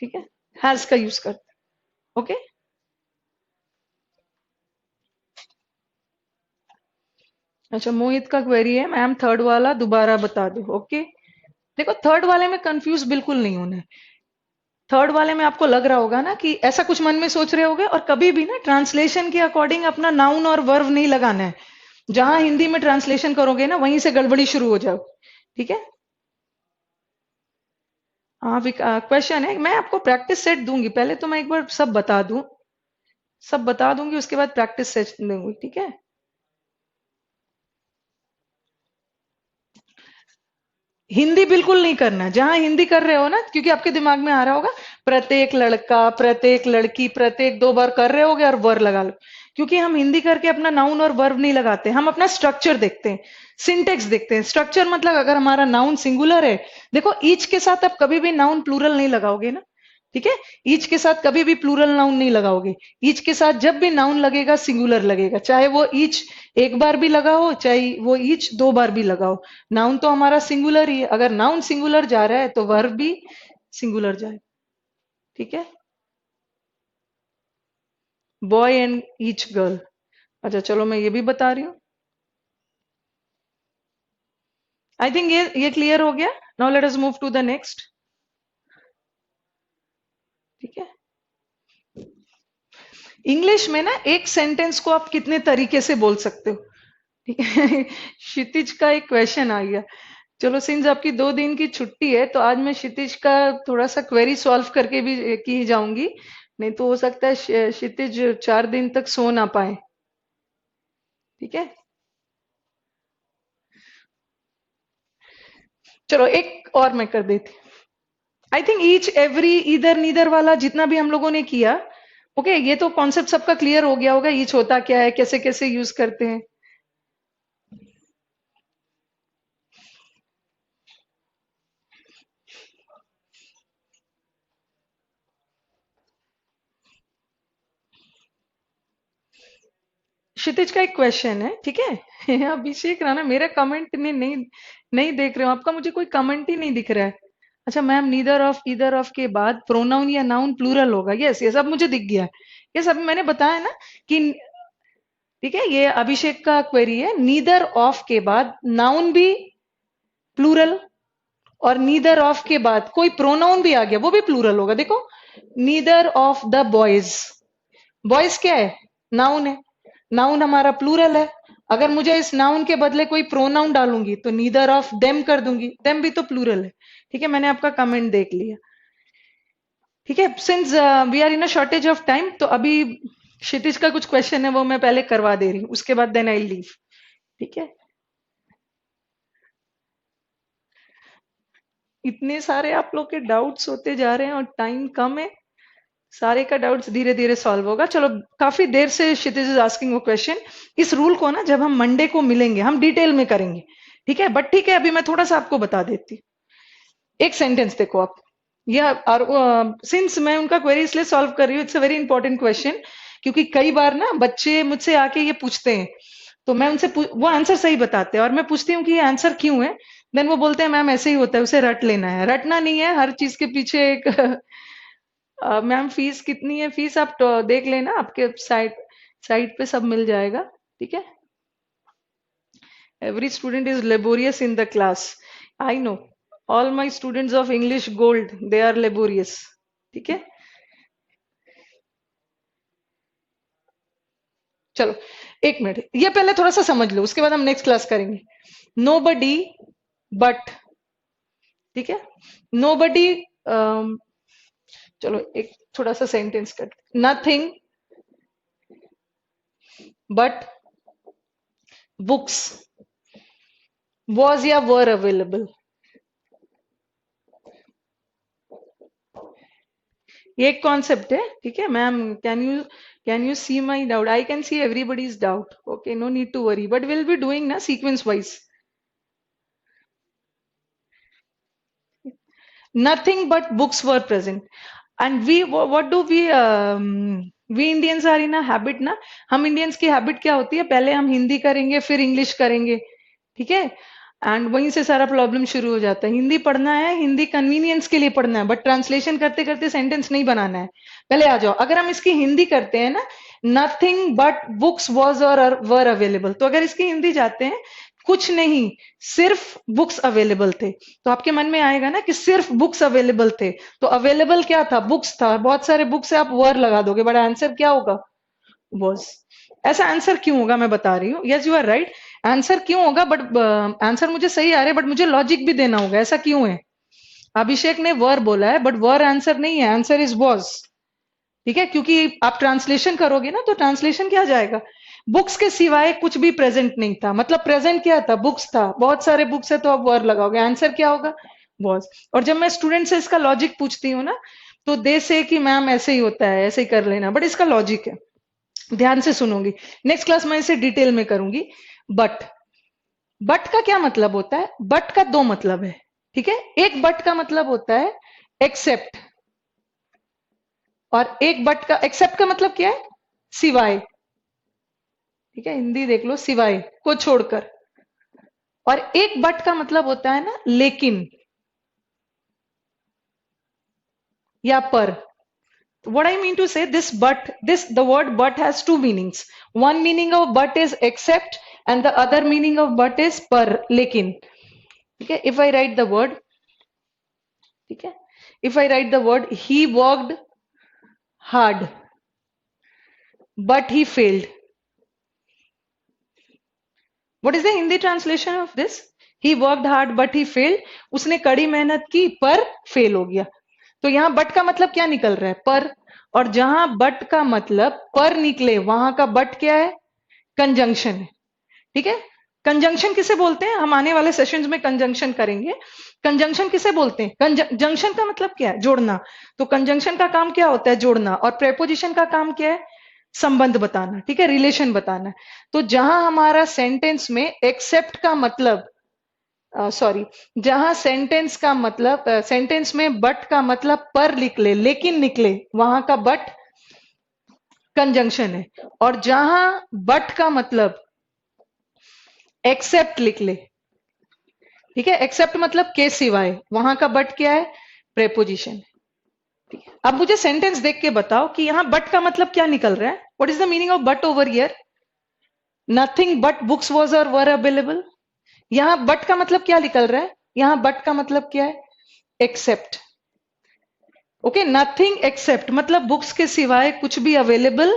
ठीक है, हैज का यूज करते। ओके, अच्छा, मोहित का क्वेरी है, मैम थर्ड वाला दोबारा बता दो। ओके, देखो, थर्ड वाले में कंफ्यूज बिल्कुल नहीं होना है। थर्ड वाले में आपको लग रहा होगा ना कि ऐसा कुछ मन में सोच रहे होगे, और कभी भी ना ट्रांसलेशन के अकॉर्डिंग अपना नाउन और वर्ब नहीं लगाना है। जहां हिंदी में ट्रांसलेशन करोगे ना, वहीं से गड़बड़ी शुरू हो जाओ, ठीक है। हाँ, क्वेश्चन है, मैं आपको प्रैक्टिस सेट दूंगी, पहले तो मैं एक बार सब बता दूं, सब बता दूंगी, उसके बाद प्रैक्टिस सेट दूंगी, ठीक है। हिंदी बिल्कुल नहीं करना, जहां हिंदी कर रहे हो ना, क्योंकि आपके दिमाग में आ रहा होगा प्रत्येक लड़का, प्रत्येक लड़की, प्रत्येक दो बार कर रहे होगे और वर लगा लो। क्योंकि हम हिंदी करके अपना नाउन और वर्ब नहीं लगाते, हम अपना स्ट्रक्चर देखते हैं, सिंटेक्स देखते हैं। स्ट्रक्चर मतलब अगर हमारा नाउन सिंगुलर है, देखो ईच के साथ आप कभी भी नाउन प्लूरल नहीं लगाओगे ना, ठीक है। ईच के साथ कभी भी प्लूरल नाउन नहीं लगाओगे। ईच के साथ जब भी नाउन लगेगा सिंगुलर लगेगा, चाहे वो ईच एक बार भी लगा हो, चाहे वो ईच दो बार भी लगा हो। नाउन तो हमारा सिंगुलर ही है, अगर नाउन सिंगुलर जा रहा है तो वर्ब भी सिंगुलर जाए, ठीक है। Boy and each girl. अच्छा चलो मैं ये भी बता रही हूँ। आई थिंक ये क्लियर हो गया। Now let us move to the next. ठीक है। इंग्लिश में ना एक सेंटेंस को आप कितने तरीके से बोल सकते हो? ठीक है। क्षितिज का एक क्वेश्चन आ गया। चलो सिंस आपकी 2 दिन की छुट्टी है तो आज मैं क्षितिज का थोड़ा सा क्वेरी सॉल्व करके भी की जाऊंगी। नहीं तो हो सकता है क्षितिज 4 दिन तक सो ना पाए। ठीक है। चलो एक और मैं कर देती। आई थिंक ईच एवरी इधर नीदर वाला जितना भी हम लोगों ने किया, ओके ये तो कॉन्सेप्ट सबका क्लियर हो गया होगा। ईच होता क्या है, कैसे कैसे यूज करते हैं। क्षितिज का एक क्वेश्चन है, ठीक है। अभिषेक राणा मेरा कमेंट नहीं नहीं देख रहे हो, आपका मुझे कोई कमेंट ही नहीं दिख रहा है। अच्छा ma'am, neither of either of के बाद प्रोनाउन या नाउन प्लूरल होगा। यस ये सब मुझे दिख गया। ये सब मैंने बताया ना कि ठीक है। ये अभिषेक का क्वेरी है, नीदर ऑफ के बाद नाउन भी प्लूरल, और नीदर ऑफ के बाद कोई प्रोनाउन भी आ गया वो भी प्लूरल होगा। देखो, neither of the boys, boys क्या है, नाउन है, नाउन हमारा प्लूरल है। अगर मुझे इस नाउन के बदले कोई प्रोनाउन डालूंगी तो नीदर ऑफ देम कर दूंगी, देम भी तो प्लूरल है। ठीक है, मैंने आपका कमेंट देख लिया। ठीक है, since we are in a shortage of time तो अभी क्षितिज का कुछ क्वेश्चन है वो मैं पहले करवा दे रही हूँ, उसके बाद देन आई लीव। ठीक है। इतने सारे आप लोग के डाउट्स होते जा रहे हैं और टाइम कम है। सारे का डाउट्स धीरे धीरे सॉल्व होगा। चलो, काफी देर से क्षितिज इज आस्किंग वो क्वेश्चन। इस रूल को ना जब हम मंडे को मिलेंगे हम डिटेल में करेंगे। ठीक है, बट ठीक है अभी मैं थोड़ा सा आपको बता देती हूँ। एक सेंटेंस देखो आप, या सिंस मैं उनका क्वेरी इसलिए सॉल्व कर रही हूँ, it's a very important question. क्योंकि कई बार ना बच्चे मुझसे आके ये पूछते हैं, तो मैं उनसे वो आंसर सही बताते हैं और मैं पूछती हूँ कि ये आंसर क्यों है। देन वो बोलते हैं मैम ऐसे ही होता है, उसे रट लेना है। रटना नहीं है, हर चीज के पीछे एक मैम फीस कितनी है, फीस आप तो देख लेना, आपके साइट साइट पे सब मिल जाएगा। ठीक है। Every student is laborious in the class. I know, all my students of English gold they are laborious. ठीक है। चलो एक मिनट, ये पहले थोड़ा सा समझ लो, उसके बाद हम नेक्स्ट क्लास करेंगे। नो बडी बट, ठीक है, नो बडी, चलो एक थोड़ा सा sentence cut, nothing but books was या वर अवेलेबल। ये एक कॉन्सेप्ट है। ठीक है ma'am, can you see my doubt? I can see everybody's doubt. Okay, no need to worry, but will be doing ना sequence wise. Nothing but books were present. And we, what do we Indians are in a habit ना, हम Indians की habit क्या होती है, पहले हम हिंदी करेंगे फिर इंग्लिश करेंगे। ठीक है। एंड वहीं से सारा प्रॉब्लम शुरू हो जाता है। हिंदी पढ़ना है, हिंदी कन्वीनियंस के लिए पढ़ना है, बट ट्रांसलेशन करते करते सेंटेंस नहीं बनाना है। पहले आ जाओ, अगर हम इसकी हिंदी करते हैं ना, नथिंग बट बुक्स वॉज और वर अवेलेबल, तो अगर इसकी हिंदी जाते हैं, कुछ नहीं सिर्फ बुक्स अवेलेबल थे, तो आपके मन में आएगा ना कि सिर्फ बुक्स अवेलेबल थे, तो अवेलेबल क्या था, बुक्स था, बहुत सारे बुक्स से आप वर लगा दोगे, बट आंसर क्या होगा, वॉज। ऐसा आंसर क्यों होगा मैं बता रही हूँ। Yes you are right, answer क्यों होगा, बट आंसर मुझे सही आ रहा है, बट मुझे लॉजिक भी देना होगा ऐसा क्यों है। अभिषेक ने वर बोला है बट वर आंसर नहीं है, आंसर इज वॉज। ठीक है, क्योंकि आप ट्रांसलेशन करोगे ना तो ट्रांसलेशन क्या जाएगा, बुक्स के सिवाय कुछ भी प्रेजेंट नहीं था, मतलब प्रेजेंट क्या था, बुक्स था, बहुत सारे बुक्स है तो आप वर्ड लगाओगे, आंसर क्या होगा, वॉज। और जब मैं स्टूडेंट से इसका लॉजिक पूछती हूँ ना, तो दे से कि मैम ऐसे ही होता है, ऐसे ही कर लेना, बट इसका लॉजिक है, ध्यान से सुनूंगी। नेक्स्ट क्लास में इसे डिटेल में करूंगी। बट, बट का क्या मतलब होता है, बट का दो मतलब है। ठीक है, एक बट का मतलब होता है एक्सेप्ट, और एक बट का, एक्सेप्ट का मतलब क्या है, सिवाय। ठीक है, हिंदी देख लो, सिवाय को छोड़कर। और एक बट का मतलब होता है ना लेकिन या पर। what I mean to say, the word but has two meanings. One meaning of but is except, and the other meaning of but is par, lekin. Okay, if I write the word, okay, if I write the word, he worked hard, but he failed. What is the Hindi translation of this? He worked hard, but he failed. उसने कड़ी मेहनत की पर fail हो गया. तो यहाँ but का मतलब क्या निकल रहा है? पर. और जहां बट का मतलब पर निकले, वहां का बट क्या है? कंजंक्शन है. ठीक है. कंजंक्शन किसे बोलते हैं? हम आने वाले सेशंस में कंजंक्शन करेंगे. कंजंक्शन किसे बोलते हैं? जंक्शन का मतलब क्या है? जोड़ना. तो कंजंक्शन का काम क्या होता है? जोड़ना. और प्रेपोजिशन का काम क्या है? संबंध बताना. ठीक है, रिलेशन बताना. तो जहां हमारा सेंटेंस में एक्सेप्ट का मतलब, सॉरी, जहां सेंटेंस का मतलब, सेंटेंस में बट का मतलब पर निकले, लेकिन निकले, वहां का बट कंजंक्शन है. और जहां बट का मतलब एक्सेप्ट लिख ले, ठीक है, एक्सेप्ट मतलब के सिवाय, वहां का बट क्या है? प्रेपोजिशन. ठीक है. अब मुझे सेंटेंस देख के बताओ कि यहां बट का मतलब क्या निकल रहा है. What is the meaning of but over here? Nothing but books was और वर अवेलेबल. यहां बट का मतलब क्या निकल रहा है? यहां बट का मतलब क्या है? एक्सेप्ट. ओके, नथिंग एक्सेप्ट मतलब बुक्स के सिवाय कुछ भी अवेलेबल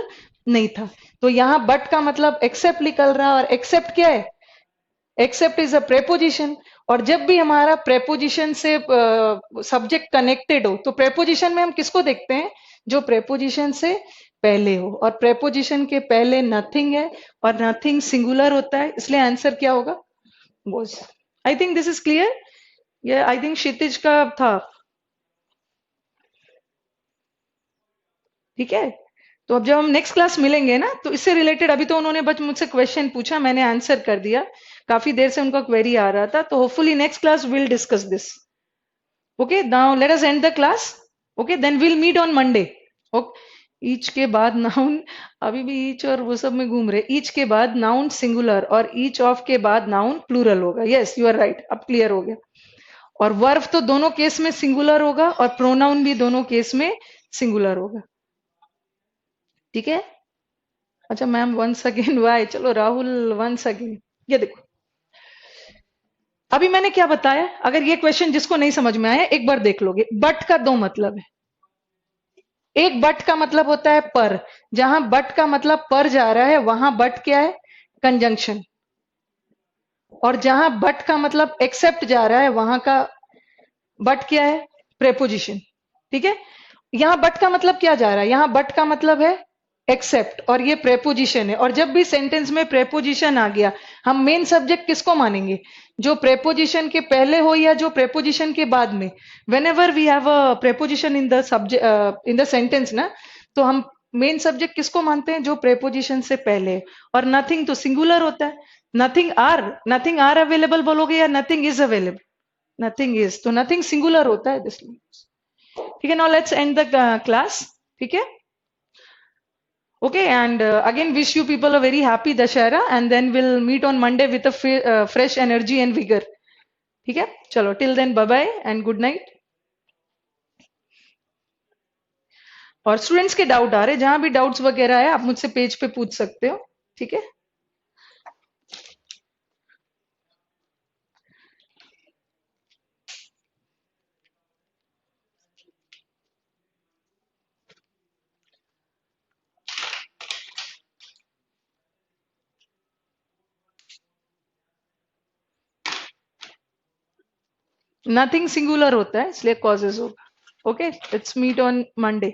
नहीं था. तो यहां बट का मतलब एक्सेप्ट निकल रहा है. और एक्सेप्ट क्या है? Except is a preposition. और जब भी हमारा प्रेपोजिशन से सब्जेक्ट कनेक्टेड हो, तो प्रेपोजिशन में हम किसको देखते हैं? जो प्रेपोजिशन से पहले हो. और प्रेपोजिशन के पहले नथिंग है, और नथिंग सिंगुलर होता है, इसलिए आंसर क्या होगा? was. I think this is clear. ये आई थिंक क्षितिज का था. ठीक है. तो अब जब हम नेक्स्ट क्लास मिलेंगे ना, तो इससे रिलेटेड, अभी तो उन्होंने बस मुझसे क्वेश्चन पूछा, मैंने आंसर कर दिया. काफी देर से उनका क्वेरी आ रहा था. तो hopefully next class will discuss this. Okay, now let us end the class. Okay, then will meet on Monday. Okay. Each के बाद नाउन, अभी भी ईच और वो सब में घूम रहे. ईच के बाद नाउन सिंगुलर, और ईच ऑफ के बाद नाउन प्लूरल होगा. Yes, you are right. अब क्लियर हो गया. और वर्ब तो दोनों केस में सिंगुलर होगा, और प्रोनाउन भी दोनों केस में सिंगुलर होगा. ठीक है. अच्छा मैम, वंस अगेन वाई. चलो राहुल, वंस अगेन. ये देखो, अभी मैंने क्या बताया. अगर ये क्वेश्चन जिसको नहीं समझ में आया, एक बार देख लोगे. बट का दो मतलब है. एक बट का मतलब होता है पर. जहां बट का मतलब पर जा रहा है, वहां बट क्या है? कंजंक्शन. और जहां बट का मतलब एक्सेप्ट जा रहा है, वहां का बट क्या है? प्रेपोजिशन. ठीक है. यहां बट का मतलब क्या जा रहा है? यहां बट का मतलब है एक्सेप्ट, और ये प्रेपोजिशन है. और जब भी सेंटेंस में प्रेपोजिशन आ गया, हम मेन सब्जेक्ट किसको मानेंगे? जो प्रेपोजिशन के पहले हो या जो प्रेपोजिशन के बाद में. Whenever we have a preposition in the subject, in the sentence ना, तो हम मेन सब्जेक्ट किसको मानते हैं? जो प्रेपोजिशन से पहले है. और नथिंग तो सिंगुलर होता है. नथिंग आर अवेलेबल बोलोगे, या nothing is available? Nothing is. तो नथिंग सिंगुलर होता है दिस. ठीक है. Now let's end the class. ठीक है. Okay, and again wish you people a very happy Dashera, and then we'll meet on Monday with a fresh energy and vigor. ठीक है. चलो, till then bye bye and good night. और students के doubt आ रहे, जहां भी doubts वगैरह है, आप मुझसे पेज पे पूछ सकते हो. ठीक है. नथिंग सिंगुलर होता है, इसलिए कॉजेज होगा. Okay, let's meet on Monday.